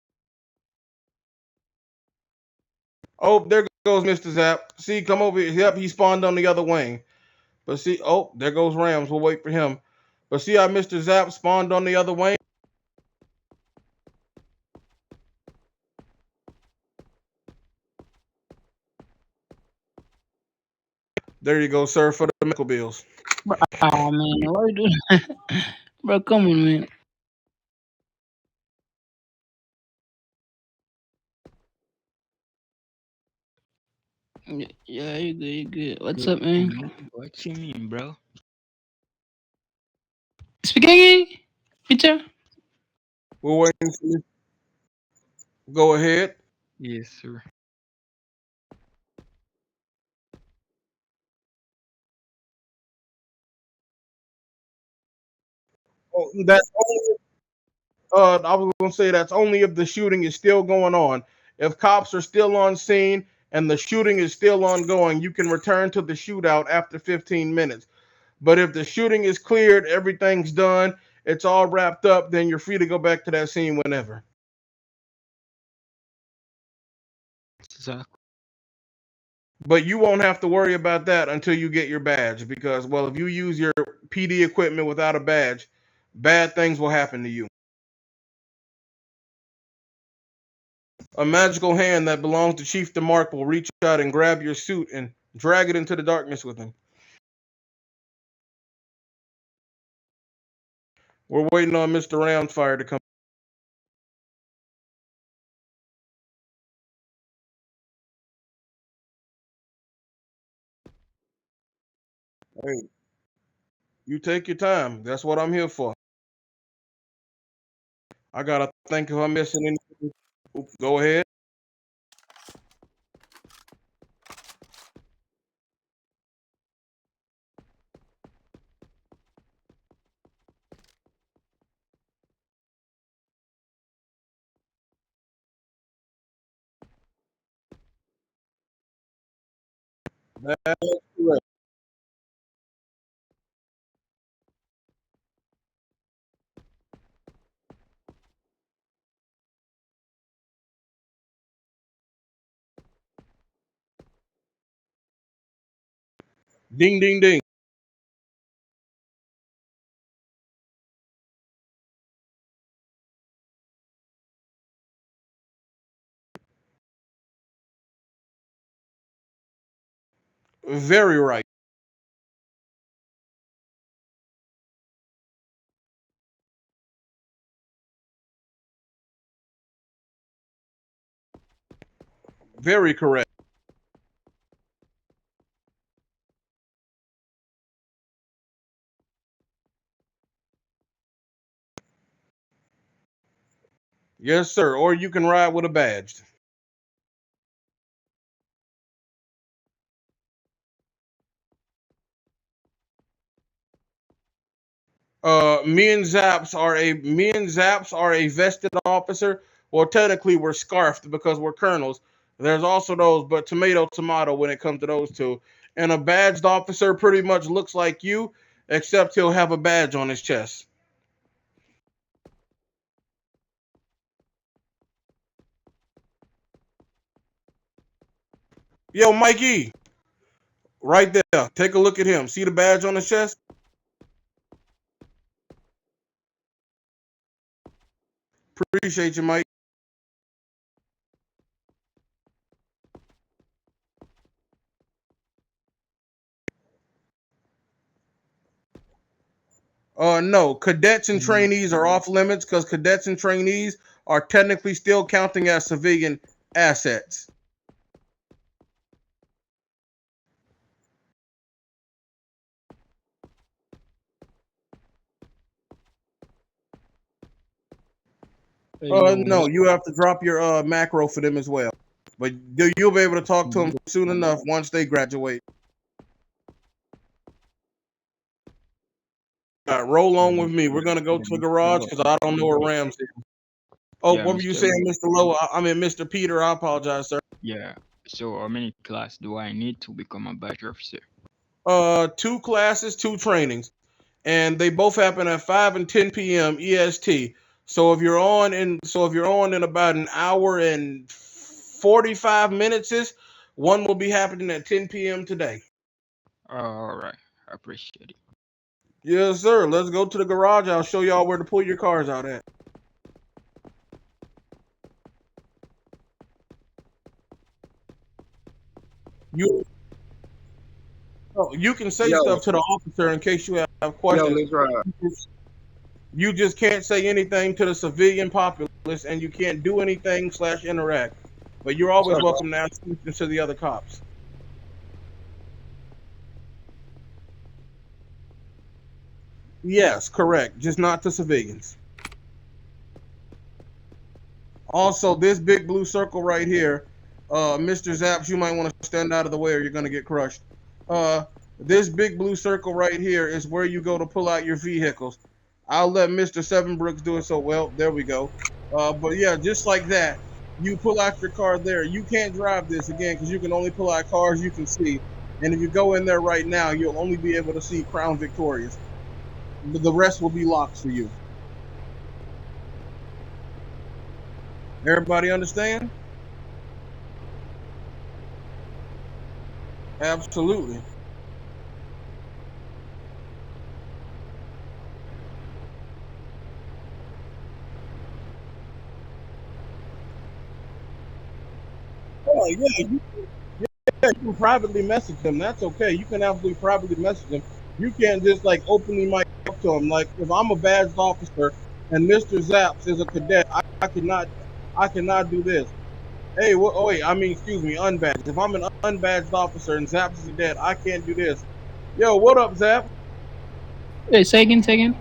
Oh, there goes Mr. Zap. See, come over here. Yep, he spawned on the other wing. But see, oh, there goes Rams. We'll wait for him. But see how Mr. Zap spawned on the other wing? There you go, sir, for the medical bills. Oh, man. Why you doing that? Bro, come on, man. Yeah, you good, you good. What's up, man? What you mean, bro? Speak again, Peter? We're waiting for you. Go ahead. Yes, sir. Oh, I was gonna say that's only if the shooting is still going on. If cops are still on scene and the shooting is still ongoing, you can return to the shootout after 15 minutes. But if the shooting is cleared, everything's done, it's all wrapped up, then you're free to go back to that scene whenever. Exactly. But you won't have to worry about that until you get your badge because, well, if you use your PD equipment without a badge, bad things will happen to you. A magical hand that belongs to Chief DeMark will reach out and grab your suit and drag it into the darkness with him. We're waiting on Mr. Roundfire to come. Hey, you take your time. That's what I'm here for. I gotta think if I'm missing anything. Go ahead. That's correct. Ding, ding, ding. Very right. Very correct. Yes, sir. Or you can ride with a badge. Me and Zaps are a vested officer. Well, technically we're scarfed because we're colonels. There's also those, but tomato when it comes to those two. And a badged officer pretty much looks like you, except he'll have a badge on his chest. Yo, Mikey, right there. Take a look at him. See the badge on his chest? Appreciate you, Mike. No, cadets and trainees are off limits because cadets and trainees are technically still counting as civilian assets. No, you have to drop your macro for them as well. But you'll be able to talk to them soon enough once they graduate. All right, roll on with me. We're gonna go to the garage because I don't know where Rams is. Oh, Yeah, what were you Mr. saying, Mr. Lowe? I mean, Mr. Peter. I apologize, sir. Yeah. So how many class do I need to become a badge officer? 2 classes, 2 trainings, and they both happen at 5 and 10 p.m. EST. So if you're on in about an hour and 45 minutes, one will be happening at 10 p.m. today. All right. I appreciate it. Yes, sir. Let's go to the garage. I'll show y'all where to pull your cars out at. You can say Yo, stuff to the officer in case you have yo, questions. let's ride. You just can't say anything to the civilian populace, and you can't do anything / interact. But you're always What's up, welcome to ask questions to the other cops. Yes, correct. Just not to civilians. Also, this big blue circle right here, Mr. Zaps, you might want to stand out of the way or you're going to get crushed. This big blue circle right here is where you go to pull out your vehicles. I'll let Mr. Sevenbrooks do it. So, well, there we go. But yeah, just like that, you pull out your car there. You can't drive this again because you can only pull out cars you can see. And if you go in there right now, you'll only be able to see Crown Victorias. The rest will be locked for you. Everybody understand? Absolutely. Oh yeah, you can privately message them. That's okay. You can absolutely privately message them. You can't just like openly mic up to them. Like if I'm a badged officer and Mr. Zaps is a cadet, I cannot do this. Hey, oh wait, I mean, excuse me, unbadged. If I'm an unbadged officer and Zaps is a cadet, I can't do this. Yo, what up, Zap? Hey, say again.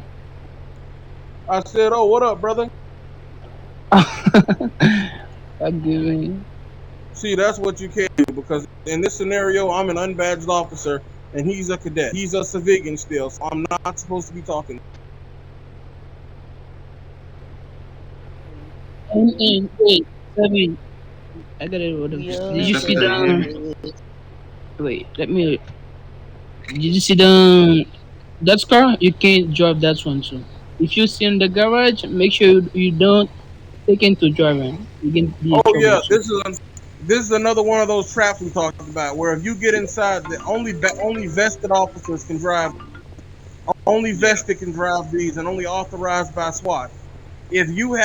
I said, oh, what up, brother? Forgiving. See, that's what you can't do because in this scenario, I'm an unbadged officer and he's a cadet. He's a civilian still, so I'm not supposed to be talking. Wait, 7. I got it. Did you see the? Wait, let me. Did you see that car? You can't drive that one too. If you see in the garage, make sure you don't take into driving. You can be in Oh trouble yeah, too. this is another one of those traps we talked about, where if you get inside, the only vested officers can drive. Only vested can drive these, and only authorized by SWAT. If you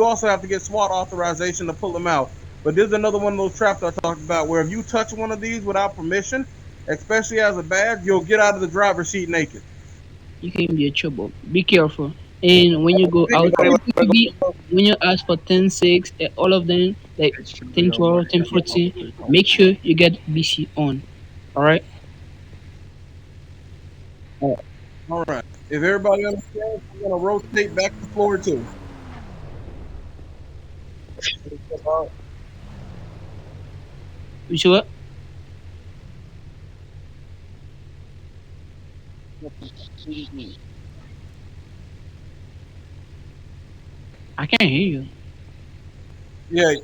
also have to get SWAT authorization to pull them out. But there's another one of those traps I talked about, where if you touch one of these without permission, especially as a badge, you'll get out of the driver's seat naked. You can be in trouble. Be careful. And when you go out, when you ask for 10-6, all of them, like 10-12, 10-14, make sure you get BC on. All right? All right. If everybody understands, I'm gonna rotate back to floor 2. You see what? I can't hear you. Yeah.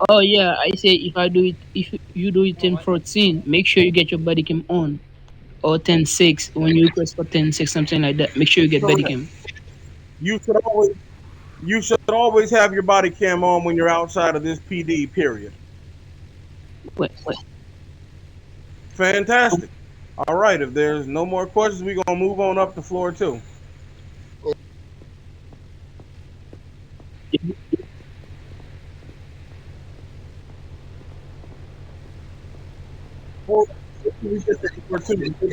Oh yeah, I say if you do it in 14, make sure you get your body cam on. Or 10-6 when you request for 10-6, something like that. Make sure you get body Correct. cam. You should always have your body cam on when you're outside of this PD. Period. Wait. Fantastic. All right. If there's no more questions, we're gonna move on up to floor 2. Floor 2. We're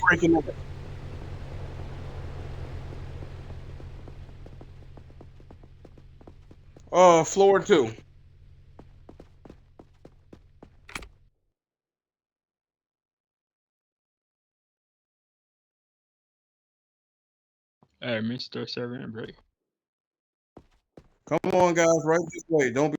breaking it. Floor 2. Hey, Mr. Seven Break. Come on, guys, right this way. Don't be.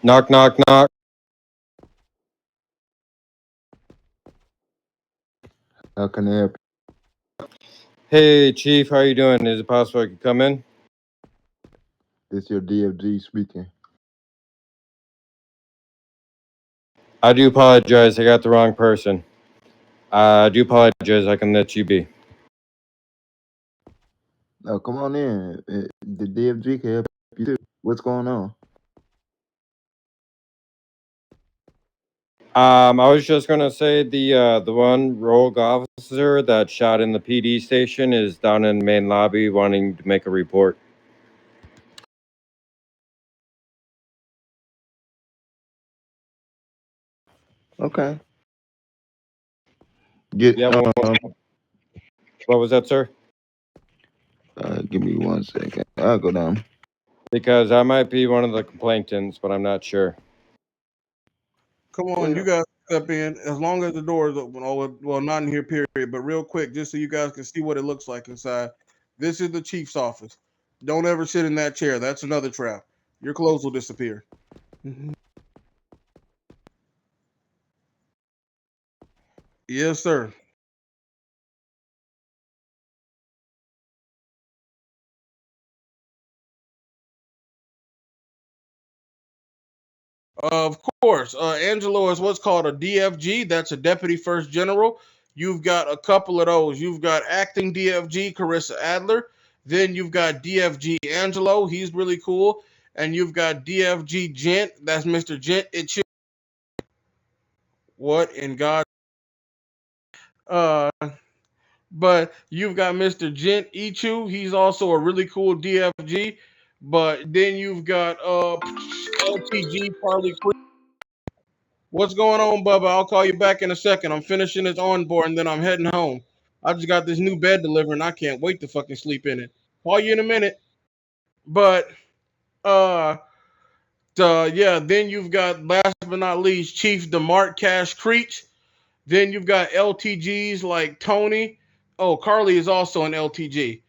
Knock, knock, knock. How can I help Hey, Chief, how you doing? Is it possible I could come in? you? This your DFG speaking. I do apologize. I got the wrong person. I do apologize. I can let you be. No, come on in. The DFG can help you too. What's going on? I was just gonna say the one rogue officer that shot in the PD station is down in the main lobby wanting to make a report. Okay. Get Yeah. What was that, sir? give me 1 second. I'll go down. Because I might be one of the complainants, but I'm not sure. Come on, you guys step in as long as the door is open. Oh, well, not in here, period. But real quick, just so you guys can see what it looks like inside. This is the chief's office. Don't ever sit in that chair. That's another trap. Your clothes will disappear. Yes, sir. Of course. Angelo is what's called a DFG. That's a deputy first general. You've got a couple of those. You've got acting DFG Carissa Adler. Then you've got DFG Angelo. He's really cool. And you've got DFG Gent. That's Mr. Gent. What in God? Uh, but you've got Mr. Gent Ichu. He's also a really cool DFG. But then you've got LTG Farley Creek. What's going on, Bubba? I'll call you back in a second. I'm finishing this onboard and then I'm heading home. I just got this new bed delivered and I can't wait to fucking sleep in it. Call you in a minute. But uh yeah, then you've got last but not least Chief DeMart Cash Creech. Then you've got LTGs like Tony. Oh, Carly is also an LTG.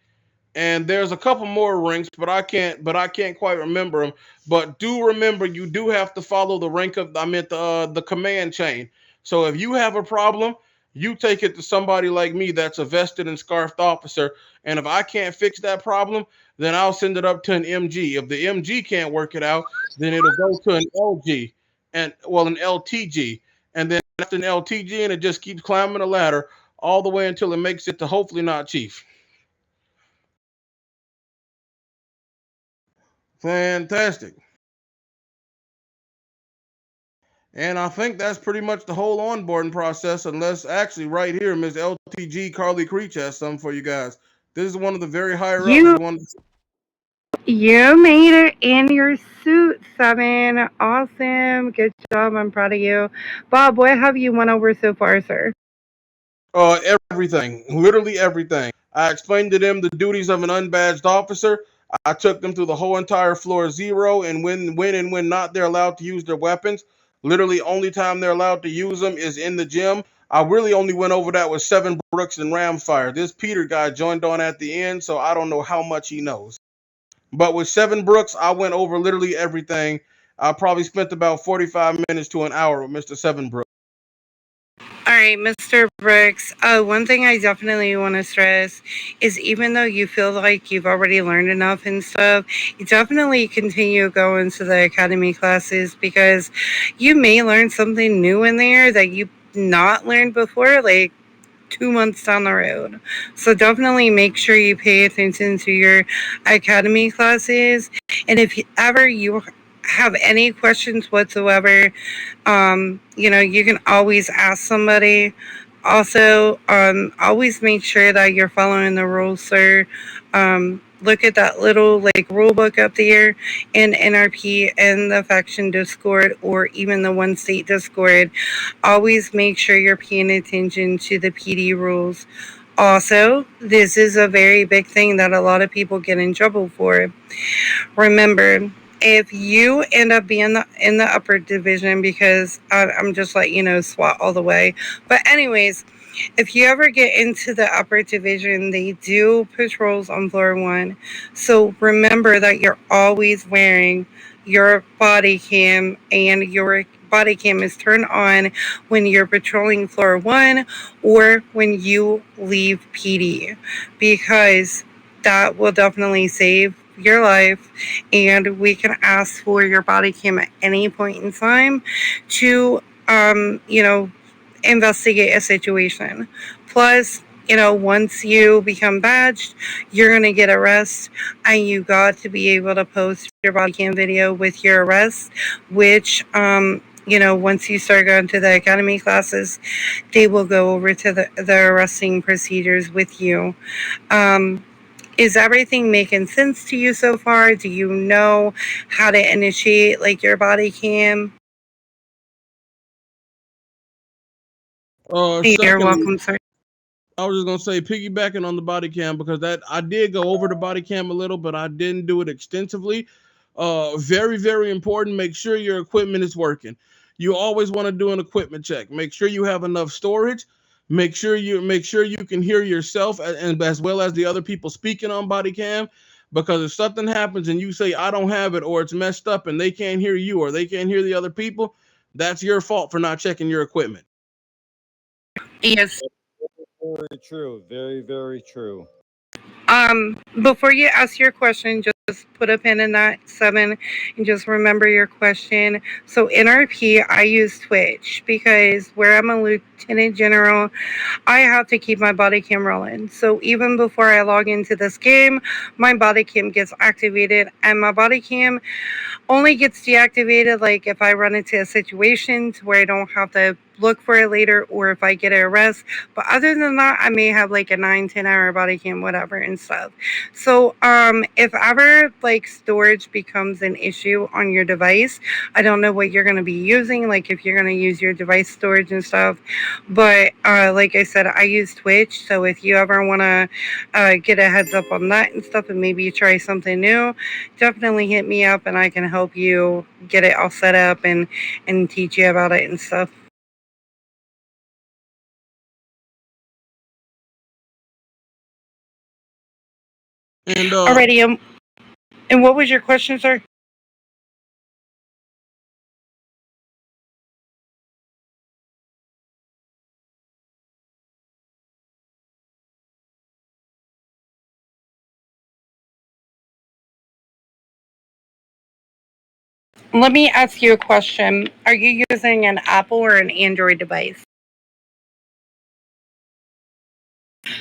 And there's a couple more ranks, but I can't quite remember them. But do remember, you do have to follow the rank of the command chain. So if you have a problem, you take it to somebody like me that's a vested and scarfed officer. And if I can't fix that problem, then I'll send it up to an MG. If the MG can't work it out, then it'll go to an LG and an LTG. And then after an LTG, and it just keeps climbing the ladder all the way until it makes it to hopefully not chief. Fantastic. And I think that's pretty much the whole onboarding process, unless actually right here, Ms. LTG Carly Creech has something for you guys. This is one of the very higher ups. You made it in your suit, Seven. Awesome. Good job. I'm proud of you. Bob, what have you went over so far, sir? Everything. Literally everything. I explained to them the duties of an unbadged officer. I took them through the whole entire floor zero and when not they're allowed to use their weapons. Literally, only time they're allowed to use them is in the gym. I really only went over that with Seven Brooks and Ramfire. This Peter guy joined on at the end, so I don't know how much he knows. But with Seven Brooks, I went over literally everything. I probably spent about 45 minutes to an hour with Mr. Seven Brooks. All right, Mr. Brooks. One thing I definitely want to stress is even though you feel like you've already learned enough and stuff, you definitely continue going to the academy classes because you may learn something new in there that you've not learned before, like 2 months down the road. So definitely make sure you pay attention to your academy classes. And if ever you have any questions whatsoever, you can always ask somebody. Also, always make sure that you're following the rules, sir. Look at that little rule book up there in NRP and the faction Discord or even the one state Discord. Always make sure you're paying attention to the PD rules. Also, this is a very big thing that a lot of people get in trouble for. Remember, if you end up being in the upper division, because I'm just letting you know, SWAT all the way. But anyways, if you ever get into the upper division, they do patrols on floor 1. So remember that you're always wearing your body cam, and your body cam is turned on when you're patrolling floor 1 or when you leave PD, because that will definitely save your life, and we can ask for your body cam at any point in time to investigate a situation. Plus, once you become badged, you're going to get arrested, and you got to be able to post your body cam video with your arrest, which once you start going to the academy classes, they will go over to the arresting procedures with you. Is everything making sense to you so far? Do you know how to initiate your body cam? You're Secondly, welcome, sir. I was just gonna say, piggybacking on the body cam, because that I did go over the body cam a little, but I didn't do it extensively. Very, very important. Make sure your equipment is working. You always want to do an equipment check. Make sure you have enough storage. Make sure you can hear yourself and as well as the other people speaking on body cam. Because if something happens and you say I don't have it, or it's messed up and they can't hear you or they can't hear the other people, that's your fault for not checking your equipment. Yes. Very true. Very, very true. Before you ask your question, just put a pin in that 7 and just remember your question. So NRP, I use Twitch because where I'm a lieutenant general, I have to keep my body cam rolling. So even before I log into this game, my body cam gets activated, and my body cam only gets deactivated if I run into a situation to where I don't have to look for it later, or if I get an arrest. But other than that, I may have a 9-10 hour body cam, whatever and stuff. So if ever storage becomes an issue on your device, I don't know what you're going to be using, if you're going to use your device storage and stuff, but like I said, I use Twitch. So if you ever want to get a heads up on that and stuff and maybe try something new, definitely hit me up and I can help you get it all set up and teach you about it and stuff. And Alrighty, and what was your question, sir? Let me ask you a question. Are you using an Apple or an Android device?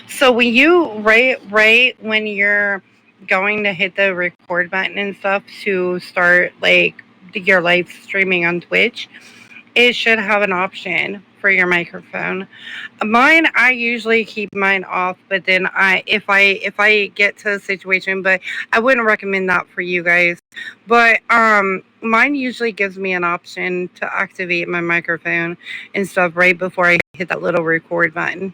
So when you right when you're going to hit the record button and stuff to start your live streaming on Twitch, it should have an option for your microphone. Mine, I usually keep mine off, but then if I get to a situation, but I wouldn't recommend that for you guys. But mine usually gives me an option to activate my microphone and stuff right before I hit that little record button.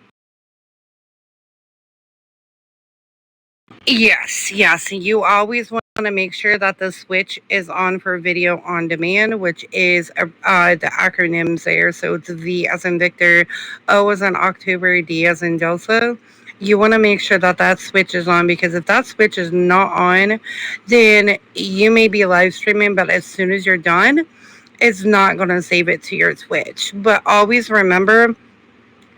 Yes, yes. You always want to make sure that the switch is on for video on demand, which is the acronyms there. So it's V as in Victor, O as in October, D as in Delta. You want to make sure that that switch is on, because if that switch is not on, then you may be live streaming, but as soon as you're done, it's not going to save it to your Twitch. But always remember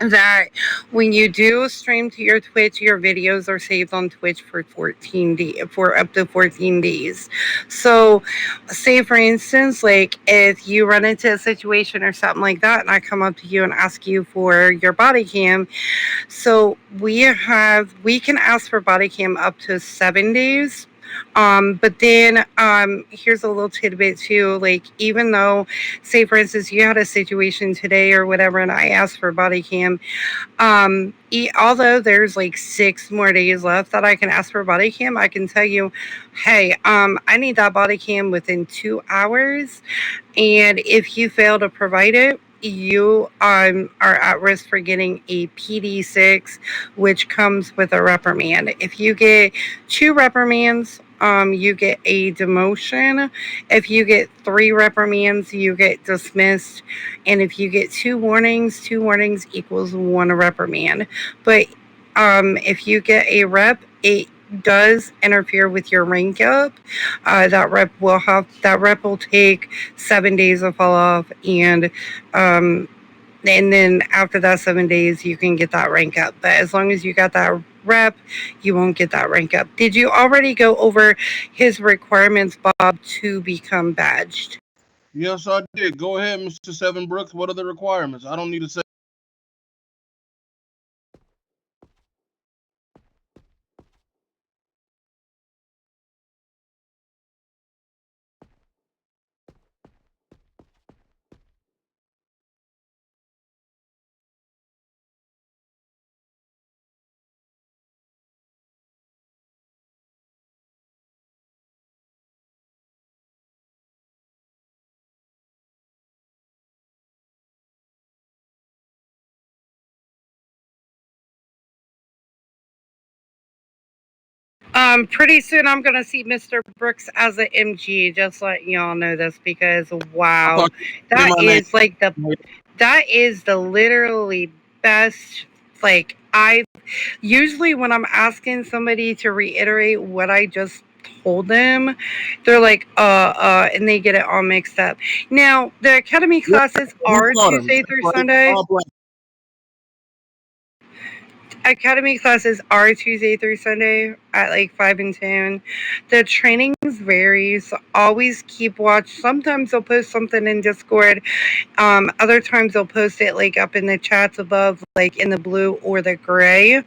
that when you do stream to your Twitch, your videos are saved on Twitch for 14 days, for up to 14 days. So say for instance, like if you run into a situation or something like that and I come up to you and ask you for your body cam, so we can ask for body cam up to 7 days. But then here's a little tidbit too. Like, even though, say for instance, you had a situation today or whatever, and I asked for body cam, although there's like 6 more days left that I can ask for body cam, I can tell you, hey, I need that body cam within 2 hours, and if you fail to provide it, you are at risk for getting a PD6, which comes with a reprimand. If you get 2 reprimands, you get a demotion. If you get 3 reprimands, you get dismissed. And if you get 2 warnings equals 1 reprimand. But if you get a rep, it does interfere with your rank up. That rep will take 7 days to fall off, and then after that 7 days you can get that rank up. But as long as you got that rep, you won't get that rank up. Did you already go over his requirements, Bob, to become badged? Yes, I did. Go ahead, Mr. Seven Brooks. What are the requirements? I don't need to say. Pretty soon I'm gonna see Mr. Brooks as an MG. Just letting y'all know this, because wow, that is the literally best. Like, I usually, when I'm asking somebody to reiterate what I just told them, they're like, and they get it all mixed up. Now, the academy classes are Tuesday through Sunday. Academy classes are Tuesday through Sunday at like 5 and 10. The trainings vary, so always keep watch. Sometimes they'll post something in Discord. Other times they'll post it like up in the chats above, like in the blue or the gray.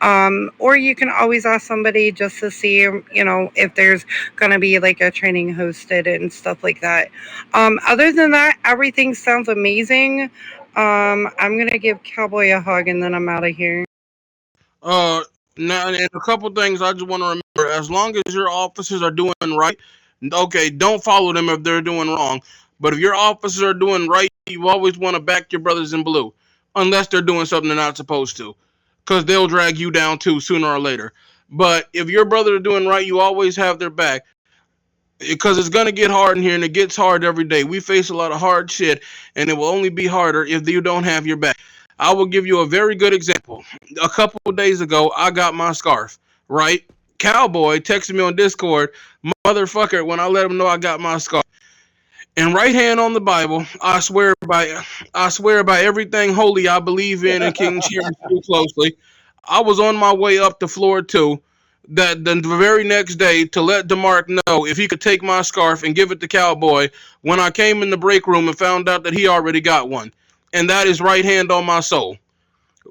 Or you can always ask somebody just to see, if there's gonna be like a training hosted and stuff like that. Other than that, everything sounds amazing. I'm gonna give Cowboy a hug and then I'm out of here. Now, and a couple things I just want to remember. As long as your officers are doing right, okay, don't follow them if they're doing wrong. But if your officers are doing right, you always want to back your brothers in blue, unless they're doing something they're not supposed to, because they'll drag you down too sooner or later. But if your brothers are doing right, you always have their back, because it's going to get hard in here, and it gets hard every day. We face a lot of hard shit, and it will only be harder if you don't have your back. I will give you a very good example. A couple of days ago, I got my scarf, right? Cowboy texted me on Discord, motherfucker, when I let him know I got my scarf. And right hand on the Bible, I swear by everything holy I believe in and King Cheers too closely. I was on my way up to floor 2 that the very next day to let DeMarc know if he could take my scarf and give it to Cowboy, when I came in the break room and found out that he already got one. And that is right hand on my soul.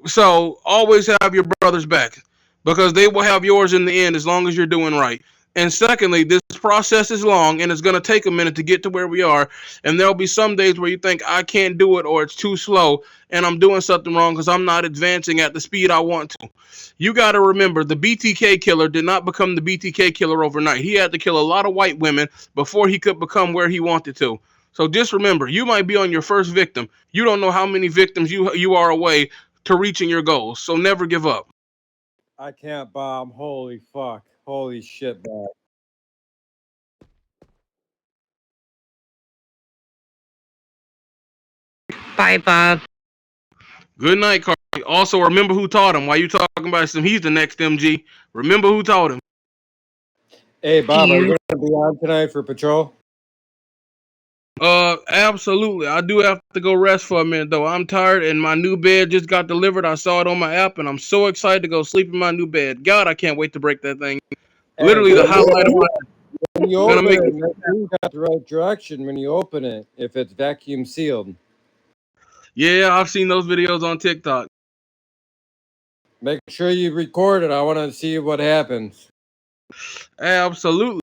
So always have your brother's back, because they will have yours in the end as long as you're doing right. And secondly, this process is long and it's going to take a minute to get to where we are. And there'll be some days where you think I can't do it, or it's too slow and I'm doing something wrong because I'm not advancing at the speed I want to. You got to remember, the BTK killer did not become the BTK killer overnight. He had to kill a lot of white women before he could become where he wanted to. So just remember, you might be on your first victim. You don't know how many victims you are away to reaching your goals. So never give up. I can't bomb. Holy fuck. Holy shit, Bob. Bye, Bob. Good night, Carly. Also, remember who taught him. While you talking about him, he's the next MG. Remember who taught him. Hey, Bob, are you going to be on tonight for patrol? Absolutely. I do have to go rest for a minute, though. I'm tired, and my new bed just got delivered. I saw it on my app, and I'm so excited to go sleep in my new bed. God, I can't wait to break that thing. Hey, Literally the highlight of my... when you Gonna open make it, make sure you got the right direction when you open it, if it's vacuum sealed. Yeah, I've seen those videos on TikTok. Make sure you record it. I want to see what happens. Absolutely.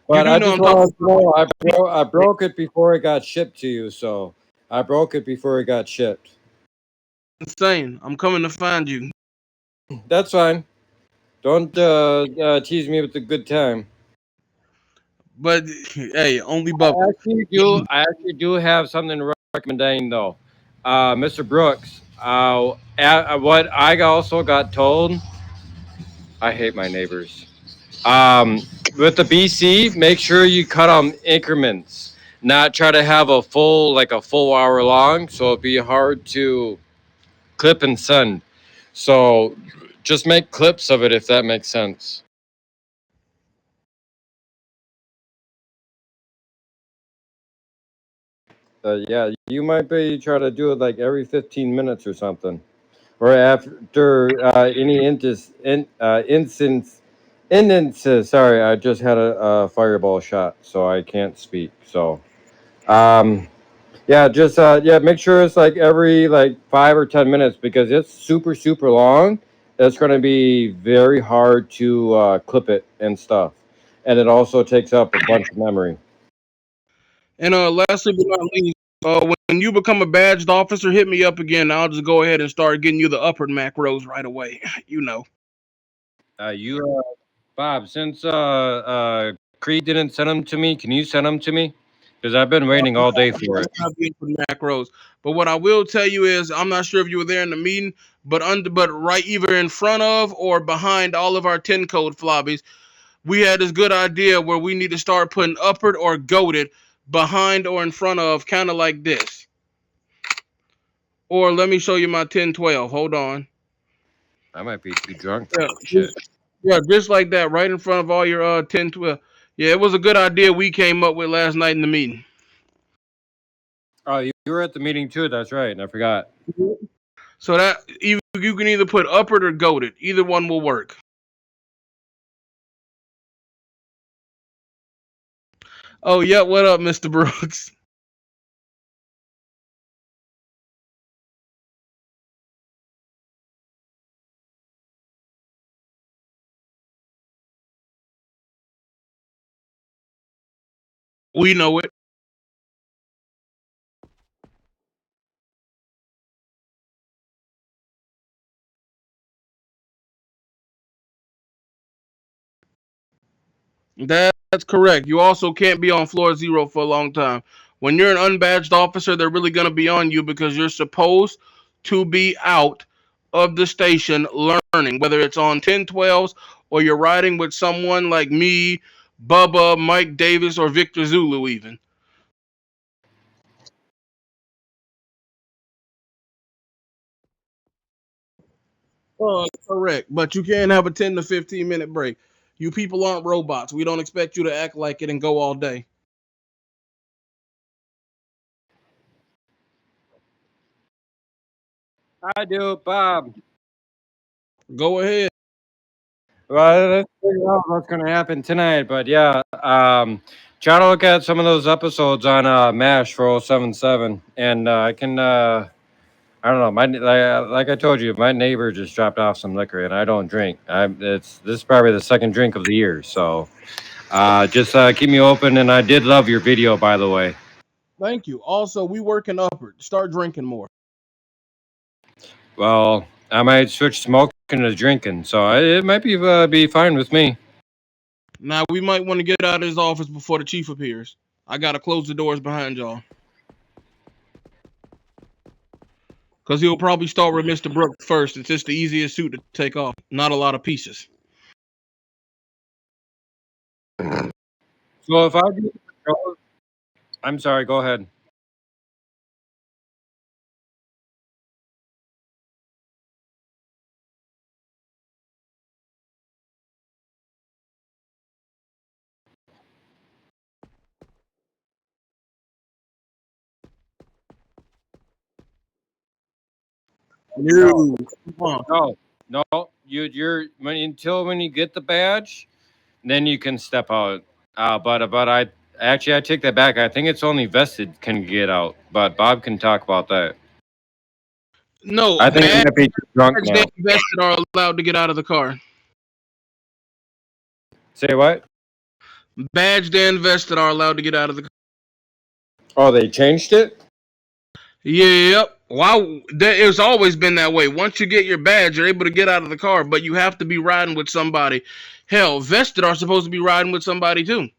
But You I do know just I'm talking want to know, I broke it before it got shipped to you, so I broke it before it got shipped. insane. I'm coming to find you. That's fine. Don't tease me with a good time. But hey, only bubble. I actually do have something to recommend though. Mr. Brooks, what I also got told, I hate my neighbors. With the BC, make sure you cut them increments, not try to have a full hour long, so it'd be hard to clip and send. So just make clips of it if that makes sense. Yeah, you might be try to do it like every 15 minutes or something, or after any instances. Sorry, I just had a fireball shot, so I can't speak. So, yeah, just make sure it's like every 5 or 10 minutes because it's super long. It's going to be very hard to clip it and stuff, and it also takes up a bunch of memory. And lastly but not least, when you become a badged officer, hit me up again. I'll just go ahead and start getting you the upward macros right away. You know. Bob, since Creed didn't send them to me, can you send them to me? Because I've been waiting all day for it. Have the upward macros. But what I will tell you is, I'm not sure if you were there in the meeting, but right either in front of or behind all of our 10 code flobbies, we had this good idea where we need to start putting upward or goated behind or in front of, kind of like this. Or let me show you my 1012. Hold on. I might be too drunk for that shit. Yeah, just like that, right in front of all your 1012. Yeah, it was a good idea we came up with last night in the meeting. Oh, you were at the meeting too. That's right. I forgot. So that you can either put upward or goated. Either one will work. Oh yeah, what up, Mr. Brooks? We know it. That's correct. You also can't be on floor 0 for a long time. When you're an unbadged officer, they're really going to be on you because you're supposed to be out of the station learning, whether it's on 1012s or you're riding with someone like me, Bubba, Mike Davis, or Victor Zulu even. Correct. But you can have a 10 to 15 minute break. You people aren't robots. We don't expect you to act like it and go all day. I do, Bob. Go ahead. Well, let's figure out what's going to happen tonight. But yeah, try to look at some of those episodes on MASH for 077. And I can, I don't know. Like I told you, my neighbor just dropped off some liquor, and I don't drink. This is probably the second drink of the year. So just keep me open. And I did love your video, by the way. Thank you. Also, we working upward. Start drinking more. Well, I might switch smoking to drinking, so it might be fine with me. Now, we might want to get out of his office before the chief appears. I got to close the doors behind y'all. Because he'll probably start with Mr. Brooks first. It's just the easiest suit to take off. Not a lot of pieces. So if I do, I'm sorry. Go ahead. No, come on. No. You're when you get the badge, then you can step out. But I actually I take that back. I think it's only vested can get out. But Bob can talk about that. No, I think he badge might be too drunk now. invested are allowed to get out of the car. Say what? Badged and vested are allowed to get out of the car. Oh, they changed it? Yep. Wow, it's always been that way. Once you get your badge, you're able to get out of the car, but you have to be riding with somebody. Hell, vested are supposed to be riding with somebody too.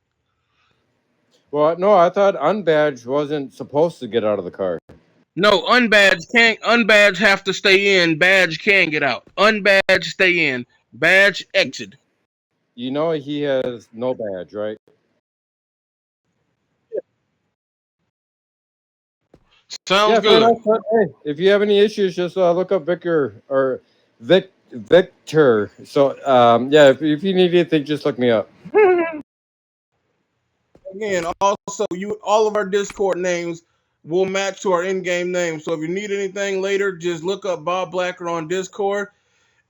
Well, no, I thought unbadged wasn't supposed to get out of the car. No, unbadged have to stay in, badge can get out. Unbadged stay in, badge exit. You know he has no badge, right? Sounds fair good. enough. Hey, if you have any issues, just look up Victor or Victor. So yeah, if you need anything, just look me up. Again, also all of our Discord names will match to our in-game name. So if you need anything later, just look up Bob Blacker on Discord,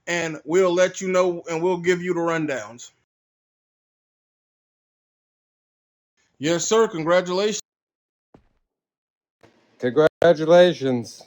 and we'll let you know, and we'll give you the rundowns. Yes, sir. Congratulations. Congratulations.